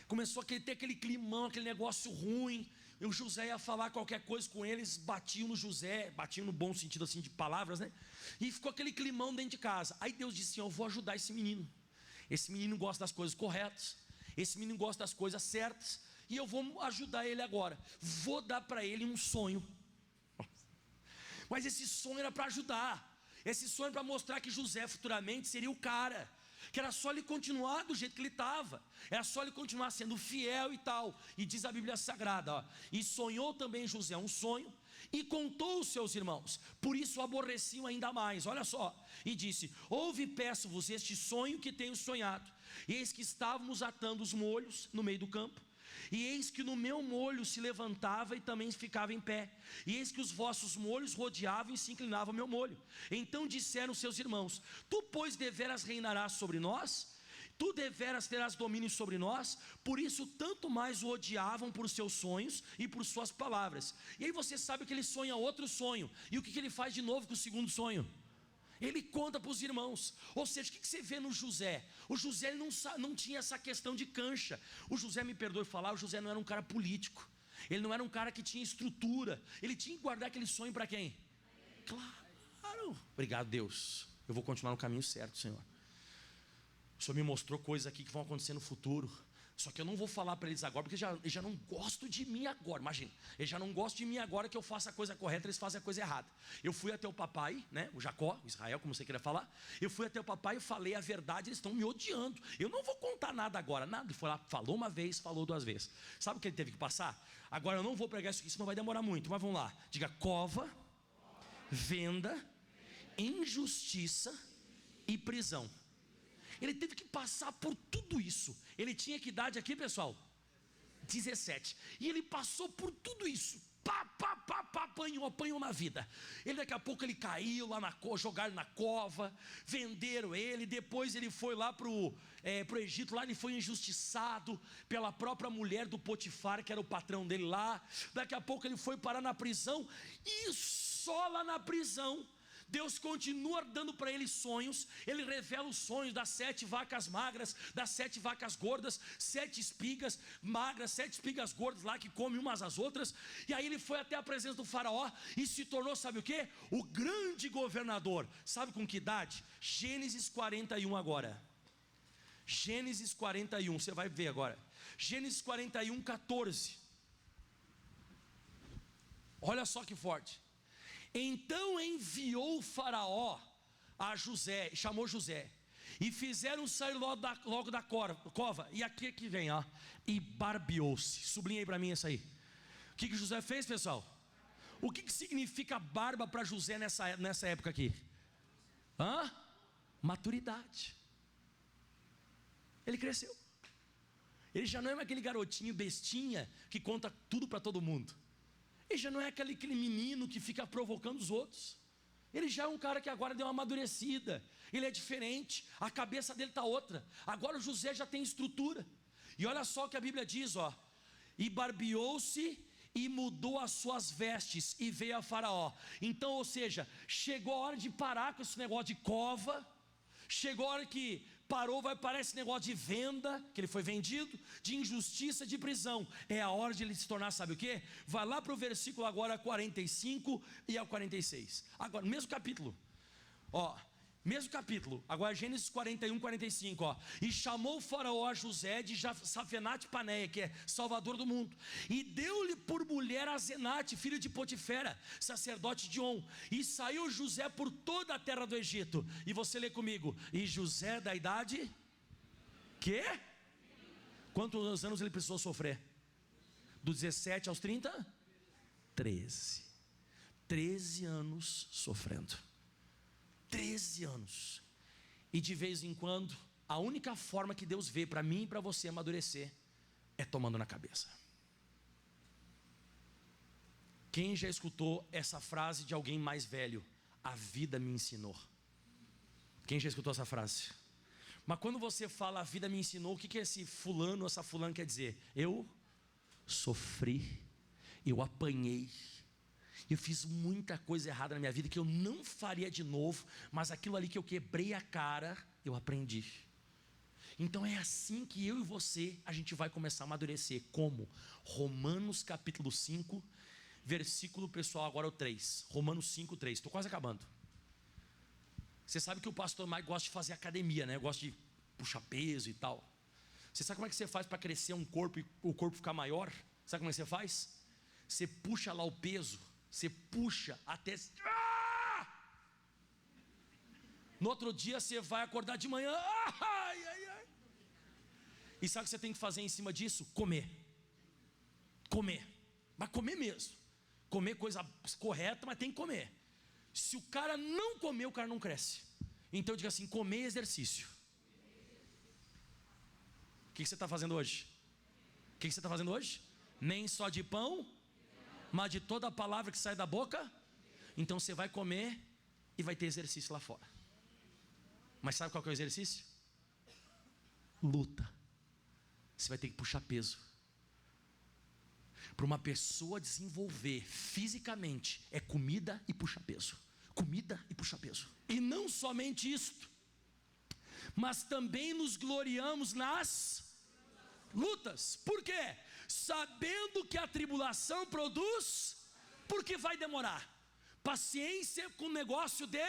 Começou a ter aquele climão, aquele negócio ruim. E o José ia falar qualquer coisa com eles, batiam no José, batiam no bom sentido assim de palavras, né? E ficou aquele climão dentro de casa. Aí Deus disse assim, eu vou ajudar esse menino. Esse menino gosta das coisas corretas, esse menino gosta das coisas certas, e eu vou ajudar ele agora. Vou dar para ele um sonho. Mas esse sonho era para ajudar. Esse sonho para mostrar que José futuramente seria o cara, que era só ele continuar do jeito que ele estava, era só ele continuar sendo fiel e tal. E diz a Bíblia Sagrada, ó, e sonhou também José um sonho, e contou aos seus irmãos, por isso o aborreciam ainda mais. Olha só, e disse: ouve, peço-vos, este sonho que tenho sonhado. E eis que estávamos atando os molhos no meio do campo, e eis que no meu molho se levantava e também ficava em pé, e eis que os vossos molhos rodeavam e se inclinavam ao meu molho. Então disseram seus irmãos: tu, pois, deveras reinarás sobre nós? Tu deveras terás domínio sobre nós? Por isso tanto mais o odiavam por seus sonhos e por suas palavras. E aí você sabe que ele sonha outro sonho. E o que ele faz de novo com o segundo sonho? Ele conta para os irmãos. Ou seja, o que você vê no José? O José ele não tinha essa questão de cancha. O José, me perdoe falar, o José não era um cara político. Ele não era um cara que tinha estrutura. Ele tinha que guardar aquele sonho para quem? Claro. Obrigado, Deus. Eu vou continuar no caminho certo, Senhor. O Senhor me mostrou coisas aqui que vão acontecer no futuro. Só que eu não vou falar para eles agora, porque eles já não gostam de mim agora. Imagina, eles já não gostam de mim agora que eu faça a coisa correta, eles fazem a coisa errada. Eu fui até o papai, né, o Jacó, o Israel, como você queria falar. Eu fui até o papai e falei a verdade, eles estão me odiando. Eu não vou contar nada agora, nada. Ele foi lá, falou uma vez, falou duas vezes. Sabe o que ele teve que passar? Agora eu não vou pregar isso aqui, senão vai demorar muito. Mas vamos lá, diga: cova, venda, injustiça e prisão. Ele teve que passar por tudo isso. Ele tinha que idade aqui, pessoal? 17. E ele passou por tudo isso. Apanhou na vida. Ele daqui a pouco ele caiu lá jogaram na cova, venderam ele. Depois ele foi lá pro Egito. Lá ele foi injustiçado pela própria mulher do Potifar, que era o patrão dele lá. Daqui a pouco ele foi parar na prisão. E só lá na prisão Deus continua dando para ele sonhos. Ele revela os sonhos das 7 vacas magras, das 7 vacas gordas, 7 espigas magras, 7 espigas gordas lá que comem umas às outras. E aí ele foi até a presença do faraó e se tornou, sabe o que? O grande governador. Sabe com que idade? Gênesis 41 agora. Gênesis 41, você vai ver agora. Gênesis 41, 14. Olha só que forte. Então enviou o faraó a José, chamou José, e fizeram sair logo da cova. E aqui que vem, ó, e barbeou-se. Sublinha aí para mim isso aí. O que José fez, pessoal? O que significa barba para José nessa época aqui? Maturidade. Ele cresceu. Ele já não é aquele garotinho bestinha que conta tudo para todo mundo. Ele já não é aquele menino que fica provocando os outros. Ele já é um cara que agora deu uma amadurecida. Ele é diferente, a cabeça dele está outra. Agora o José já tem estrutura. E olha só o que a Bíblia diz, ó. E barbeou-se e mudou as suas vestes e veio a Faraó. Então, ou seja, chegou a hora de parar com esse negócio de cova. Chegou a hora que parou, vai parar esse negócio de venda, que ele foi vendido, de injustiça, de prisão. É a hora de ele se tornar, sabe o que? Vai lá para o versículo agora 45 e ao 46. Agora, mesmo capítulo, ó, mesmo capítulo, agora Gênesis 41, 45, ó. E chamou o faraó a José de Safenate Paneia, que é salvador do mundo, e deu-lhe por mulher a Zenate, filho de Potifera, sacerdote de On. E saiu José por toda a terra do Egito. E você lê comigo. E José da idade quê? Quantos anos ele precisou sofrer? Dos 17 aos 30? 13 anos sofrendo. 13 anos. E de vez em quando, a única forma que Deus vê para mim e para você amadurecer é tomando na cabeça. Quem já escutou essa frase de alguém mais velho? A vida me ensinou. Quem já escutou essa frase? Mas quando você fala a vida me ensinou, o que esse fulano, essa fulana quer dizer? Eu sofri, eu apanhei, eu fiz muita coisa errada na minha vida que eu não faria de novo, mas aquilo ali que eu quebrei a cara, eu aprendi. Então é assim que eu e você, a gente vai começar a amadurecer. Como? Romanos capítulo 5, versículo, pessoal, agora o 3. Romanos 5, 3, estou quase acabando. Você sabe que o pastor Mike gosta de fazer academia, né? Gosta de puxar peso e tal. Você sabe como é que você faz para crescer um corpo e o corpo ficar maior? Sabe como é que você faz? Você puxa lá o peso, você puxa até... No outro dia você vai acordar de manhã, e sabe o que você tem que fazer em cima disso? Comer, mas comer mesmo, comer coisa correta, mas tem que comer. Se o cara não comer, o cara não cresce. Então eu digo assim, comer é exercício. O que você está fazendo hoje? O que você está fazendo hoje? Nem só de pão, mas de toda a palavra que sai da boca. Então você vai comer e vai ter exercício lá fora. Mas sabe qual que é o exercício? Luta. Você vai ter que puxar peso. Para uma pessoa desenvolver fisicamente, é comida e puxar peso. Comida e puxar peso. E não somente isto, mas também nos gloriamos nas lutas. Por quê? Sabendo que a tribulação produz, porque vai demorar. Paciência com o negócio de...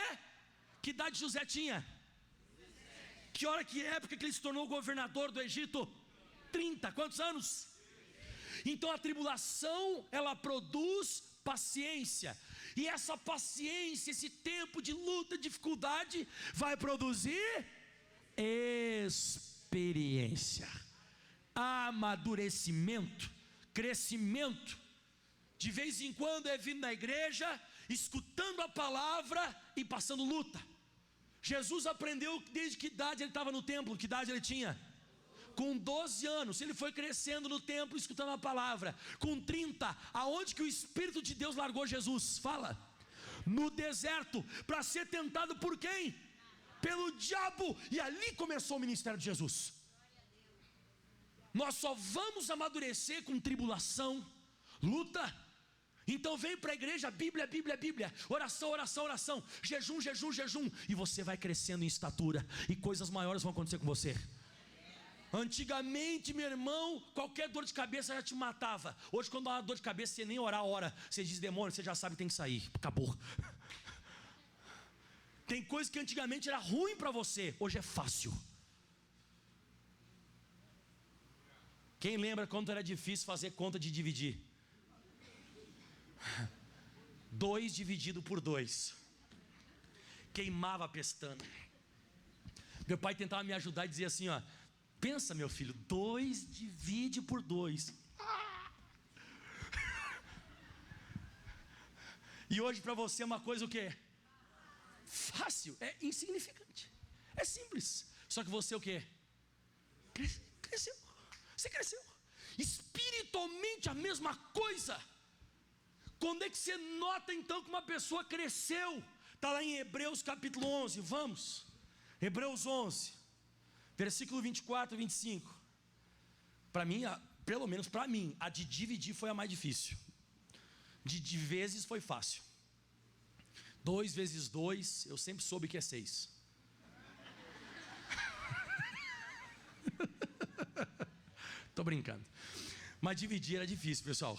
Que idade José tinha? Que hora, que época que ele se tornou governador do Egito? 30, quantos anos? Então a tribulação, ela produz paciência. E essa paciência, esse tempo de luta, dificuldade, vai produzir experiência, amadurecimento, crescimento. De vez em quando é vindo na igreja, escutando a palavra e passando luta. Jesus aprendeu desde que idade ele estava no templo. Que idade ele tinha? Com 12 anos, ele foi crescendo no templo, escutando a palavra. Com 30, aonde que o Espírito de Deus largou Jesus? Fala. No deserto, para ser tentado por quem? Pelo diabo. E ali começou o ministério de Jesus. Nós só vamos amadurecer com tribulação, luta. Então vem para a igreja, Bíblia, Bíblia, Bíblia, oração, oração, oração, jejum, jejum, jejum, e você vai crescendo em estatura, e coisas maiores vão acontecer com você. Antigamente, meu irmão, qualquer dor de cabeça já te matava. Hoje, quando dá uma dor de cabeça, você nem orar, ora. Você diz demônio, você já sabe que tem que sair. Acabou. Tem coisa que antigamente era ruim para você, hoje é fácil. Quem lembra quando era difícil fazer conta de dividir? 2 dividido por 2. Queimava a pestana. Meu pai tentava me ajudar e dizia assim, ó: pensa, meu filho, 2 divide por 2. E hoje para você é uma coisa o quê? Fácil, é insignificante, é simples. Só que você o quê? Cresceu. Você cresceu. Espiritualmente a mesma coisa. Quando é que você nota então que uma pessoa cresceu? Está lá em Hebreus capítulo 11, vamos. Hebreus 11, versículo 24 e 25. Para mim, pelo menos para mim, a de dividir foi a mais difícil. De vezes foi fácil. 2 vezes 2, eu sempre soube que é 6. Estou brincando. Mas dividir era difícil, pessoal.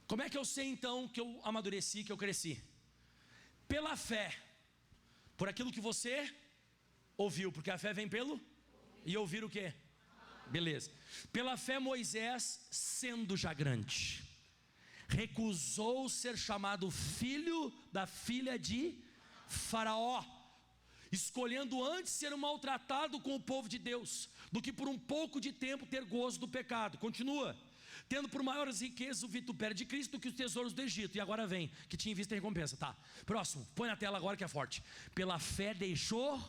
Como é que eu sei então que eu amadureci, que eu cresci? Pela fé, por aquilo que você ouviu, porque a fé vem pelo e ouvir o quê? Beleza. Pela fé Moisés, sendo já grande, recusou ser chamado filho da filha de Faraó, escolhendo antes ser maltratado com o povo de Deus, do que por um pouco de tempo ter gozo do pecado. Continua. Tendo por maiores riquezas o vitupério de Cristo do que os tesouros do Egito. E agora vem, que tinha em vista a recompensa. Tá, próximo, põe na tela agora que é forte. Pela fé deixou,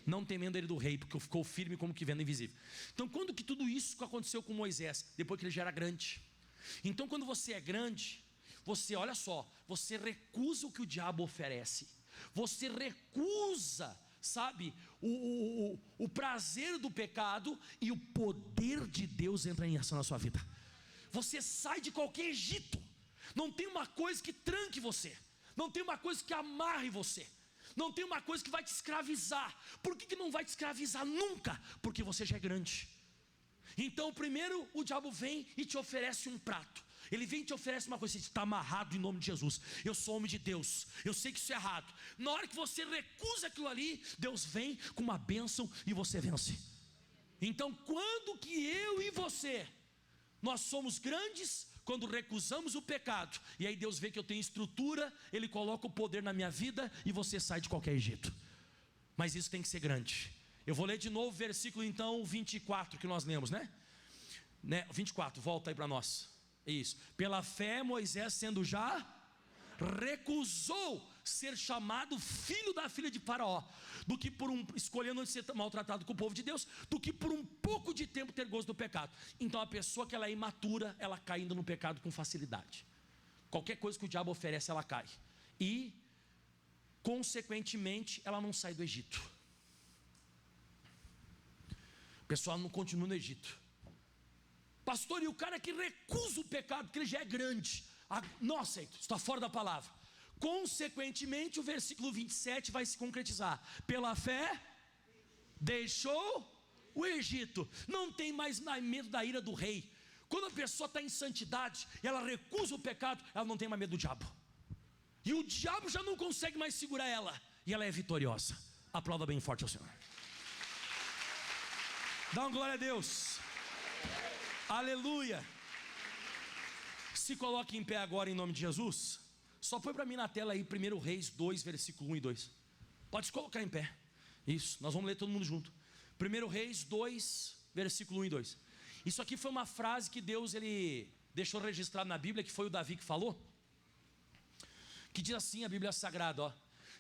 não temendo ele do rei, porque ficou firme como que vendo invisível. Então quando que tudo isso aconteceu com Moisés? Depois que ele já era grande. Então quando você é grande, você, olha só, você recusa o que o diabo oferece. Você recusa, sabe, o prazer do pecado, e o poder de Deus entra em ação na sua vida. Você sai de qualquer Egito. Não tem uma coisa que tranque você, não tem uma coisa que amarre você, não tem uma coisa que vai te escravizar. Por que não vai te escravizar nunca? Porque você já é grande. Então primeiro o diabo vem e te oferece um prato, Ele vem e te oferece uma coisa, você está amarrado em nome de Jesus. Eu sou homem de Deus, eu sei que isso é errado. Na hora que você recusa aquilo ali, Deus vem com uma bênção e você vence. Então quando que eu e você, nós somos grandes? Quando recusamos o pecado, e aí Deus vê que eu tenho estrutura, Ele coloca o poder na minha vida, e você sai de qualquer jeito. Mas isso tem que ser grande. Eu vou ler de novo o versículo então 24 que nós lemos, né? 24, volta aí para nós. Isso. Pela fé Moisés, sendo já, recusou ser chamado filho da filha de Faraó, do que escolhendo ser maltratado com o povo de Deus, do que por um pouco de tempo ter gozo do pecado. Então a pessoa que ela é imatura, ela cai indo no pecado com facilidade. Qualquer coisa que o diabo oferece, ela cai. E consequentemente ela não sai do Egito. O pessoal não continua no Egito. Pastor, e o cara que recusa o pecado, porque ele já é grande, não aceito, está fora da palavra. Consequentemente o versículo 27 vai se concretizar. Pela fé deixou o Egito. Não tem mais medo da ira do rei. Quando a pessoa está em santidade, ela recusa o pecado, ela não tem mais medo do diabo. E o diabo já não consegue mais segurar ela, e ela é vitoriosa. Aplauda bem forte ao Senhor. Dá uma glória a Deus. Aleluia. Se coloque em pé agora em nome de Jesus. Só põe para mim na tela aí 1 Reis 2, versículo 1 e 2. Pode se colocar em pé. Isso, nós vamos ler todo mundo junto. 1 Reis 2, versículo 1 e 2. Isso aqui foi uma frase que Deus ele deixou registrado na Bíblia, que foi o Davi que falou. Que diz assim a Bíblia Sagrada, ó.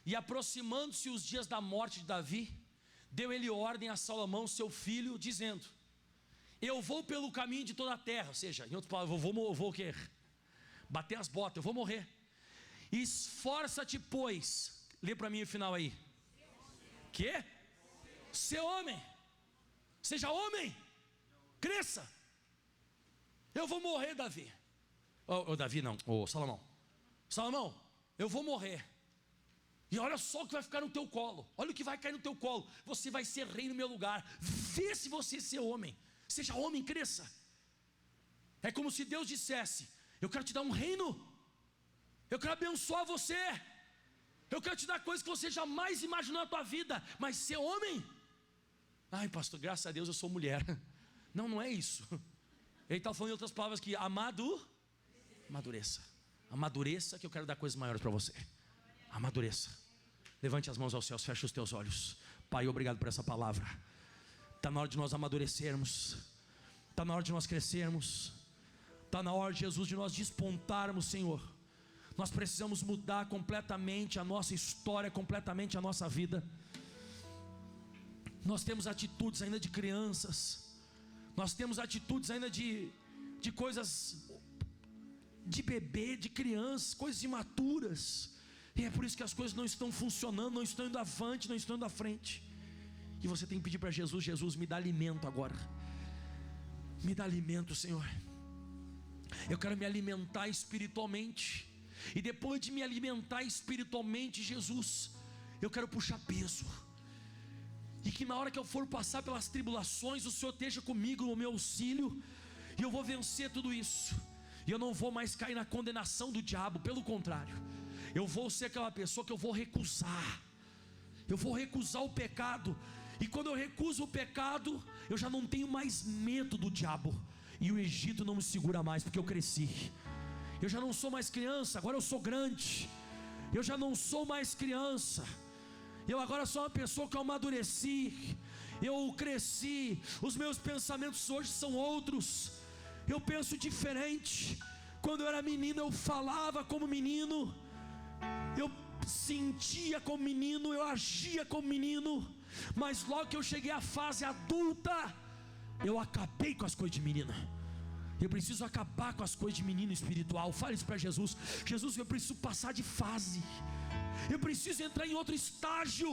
E aproximando-se os dias da morte de Davi, deu ele ordem a Salomão, seu filho, dizendo: eu vou pelo caminho de toda a terra. Ou seja, em outras palavras, eu vou o quê? Bater as botas, eu vou morrer. Esforça-te, pois. Lê para mim o final aí. Que? Ser homem. Seja homem. Cresça. Eu vou morrer, Davi. Davi não, Salomão. Salomão, eu vou morrer. E olha só o que vai ficar no teu colo. Olha o que vai cair no teu colo. Você vai ser rei no meu lugar. Vê se você é homem. Seja homem, cresça. É como se Deus dissesse: eu quero te dar um reino. Eu quero abençoar você. Eu quero te dar coisas que você jamais imaginou na tua vida. Mas ser homem? Ai, pastor, graças a Deus eu sou mulher. Não é isso. Ele está falando em outras palavras que amadureça. Amadureça, que eu quero dar coisas maiores para você. Amadureça. Levante as mãos aos céus, feche os teus olhos. Pai, obrigado por essa palavra. Está na hora de nós amadurecermos. Está na hora de nós crescermos. Está na hora, Jesus, de nós despontarmos, Senhor. Nós precisamos mudar completamente a nossa história, completamente a nossa vida. Nós temos atitudes ainda de crianças. Nós temos atitudes ainda de coisas de bebê, de crianças, coisas imaturas. E é por isso que as coisas não estão funcionando, não estão indo avante, não estão indo à frente. E você tem que pedir para Jesus: Jesus, me dá alimento agora. Me dá alimento, Senhor. Eu quero me alimentar espiritualmente. E depois de me alimentar espiritualmente, Jesus, eu quero puxar peso. E que na hora que eu for passar pelas tribulações, o Senhor esteja comigo no meu auxílio. E eu vou vencer tudo isso. E eu não vou mais cair na condenação do diabo. Pelo contrário, eu vou ser aquela pessoa que eu vou recusar. Eu vou recusar o pecado. E quando eu recuso o pecado, eu já não tenho mais medo do diabo. E o Egito não me segura mais, porque eu cresci. Eu já não sou mais criança, agora eu sou grande. Eu já não sou mais criança. Eu agora sou uma pessoa que eu amadureci. Eu cresci. Os meus pensamentos hoje são outros. Eu penso diferente. Quando eu era menino, eu falava como menino. Eu sentia como menino, eu agia como menino. Mas logo que eu cheguei à fase adulta, eu acabei com as coisas de menina. Eu preciso acabar com as coisas de menino espiritual. Fale isso para Jesus: Jesus, eu preciso passar de fase. Eu preciso entrar em outro estágio.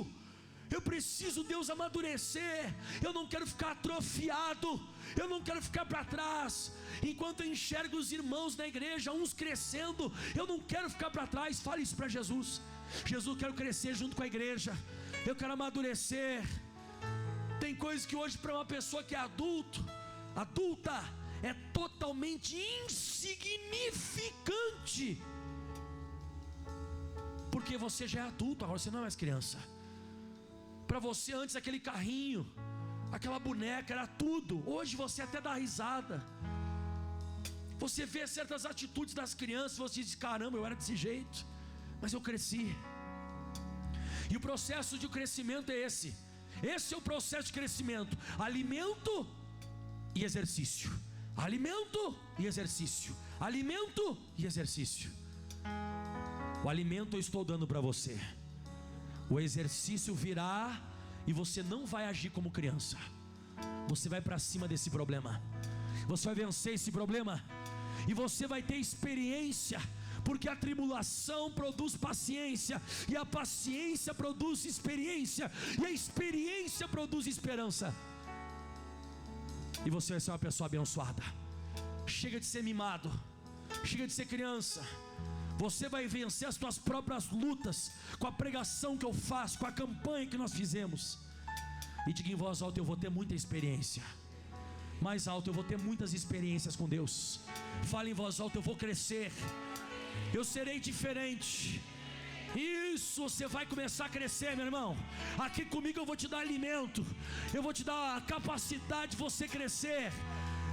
Eu preciso, Deus, amadurecer. Eu não quero ficar atrofiado. Eu não quero ficar para trás. Enquanto eu enxergo os irmãos na igreja, uns crescendo, eu não quero ficar para trás. Fale isso para Jesus: Jesus, eu quero crescer junto com a igreja. Eu quero amadurecer. Tem coisas que hoje para uma pessoa que é adulta, é totalmente insignificante, porque você já é adulto, agora você não é mais criança. Para você antes aquele carrinho, aquela boneca era tudo. Hoje você até dá risada. Você vê certas atitudes das crianças, você diz: caramba, eu era desse jeito, mas eu cresci. E o processo de crescimento é esse. Esse é o processo de crescimento: alimento e exercício. Alimento e exercício. Alimento e exercício. O alimento eu estou dando para você. O exercício virá e você não vai agir como criança. Você vai para cima desse problema. Você vai vencer esse problema. E você vai ter experiência, porque a tribulação produz paciência, e a paciência produz experiência, e a experiência produz esperança. E você vai ser uma pessoa abençoada. Chega de ser mimado, chega de ser criança. Você vai vencer as suas próprias lutas com a pregação que eu faço, com a campanha que nós fizemos. E diga em voz alta: eu vou ter muita experiência. Mais alto: eu vou ter muitas experiências com Deus. Fale em voz alta: eu vou crescer, eu serei diferente. Isso, você vai começar a crescer, meu irmão. Aqui comigo eu vou te dar alimento, eu vou te dar a capacidade de você crescer.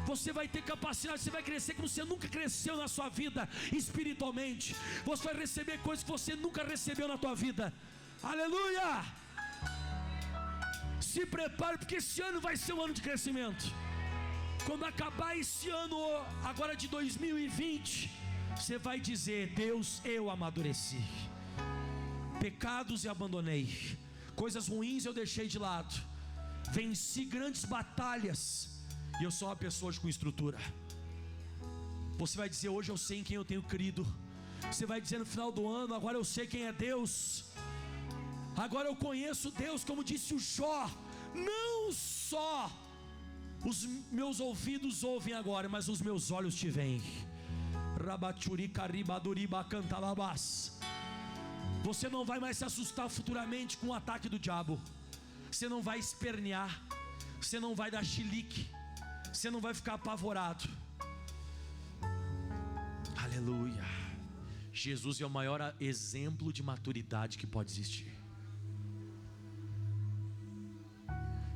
Você vai ter capacidade, você vai crescer como você nunca cresceu na sua vida espiritualmente. Você vai receber coisas que você nunca recebeu na tua vida. Aleluia! Se prepare, porque esse ano vai ser um ano de crescimento. Quando acabar esse ano agora de 2020, você vai dizer: Deus, eu amadureci. Pecados eu abandonei, coisas ruins eu deixei de lado, venci grandes batalhas, e eu sou uma pessoa hoje com estrutura. Você vai dizer: hoje eu sei em quem eu tenho crido. Você vai dizer no final do ano: agora eu sei quem é Deus. Agora eu conheço Deus, como disse o Jó. Não só os meus ouvidos ouvem agora, mas os meus olhos te veem. Você não vai mais se assustar futuramente com o ataque do diabo. Você não vai espernear, você não vai dar chilique, você não vai ficar apavorado. Aleluia. Jesus é o maior exemplo de maturidade que pode existir.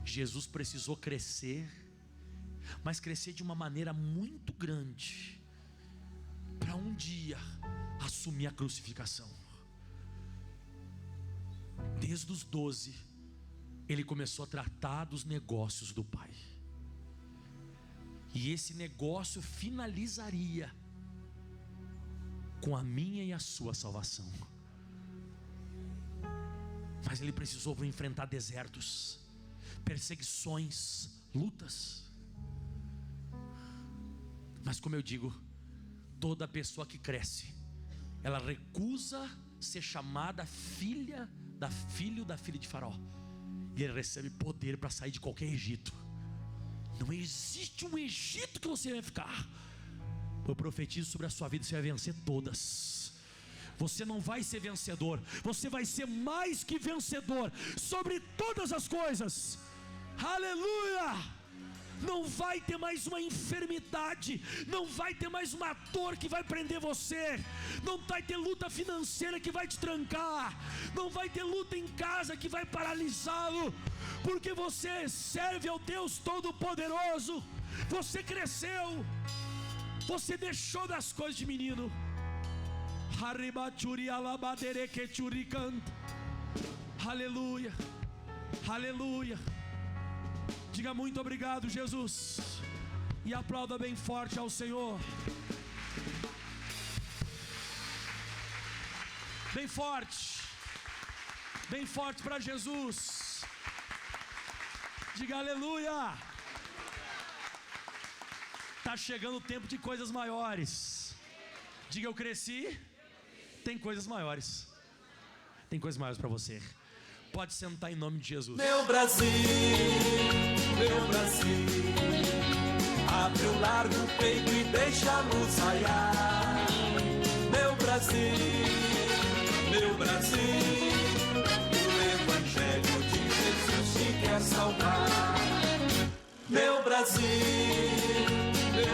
Jesus precisou crescer, mas crescer de uma maneira muito grande, para um dia assumir a crucificação. Desde os 12, ele começou a tratar dos negócios do Pai, e esse negócio finalizaria com a minha e a sua salvação. Mas ele precisou enfrentar desertos, perseguições, lutas. Mas como eu digo, toda pessoa que cresce, ela recusa ser chamada filho da filha de Faraó, e ele recebe poder para sair de qualquer Egito. Não existe um Egito que você vai ficar. Eu profetizo sobre a sua vida: você vai vencer todas. Você não vai ser vencedor, você vai ser mais que vencedor sobre todas as coisas. Aleluia! Não vai ter mais uma enfermidade, não vai ter mais uma dor que vai prender você, não vai ter luta financeira que vai te trancar, não vai ter luta em casa que vai paralisá-lo, porque você serve ao Deus Todo-Poderoso. Você cresceu, você deixou das coisas de menino. Aleluia, aleluia. Diga muito obrigado, Jesus, e aplauda bem forte ao Senhor. Bem forte para Jesus. Diga aleluia. Está chegando o tempo de coisas maiores. Diga: eu cresci. Tem coisas maiores. Tem coisas maiores para você. Pode sentar em nome de Jesus. Meu Brasil, abre o largo peito e deixa a luz raiar. Meu Brasil, o Evangelho de Jesus te quer salvar. Meu Brasil,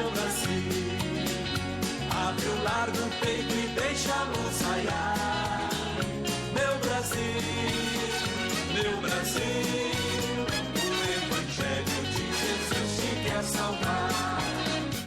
meu Brasil. Abre o largo peito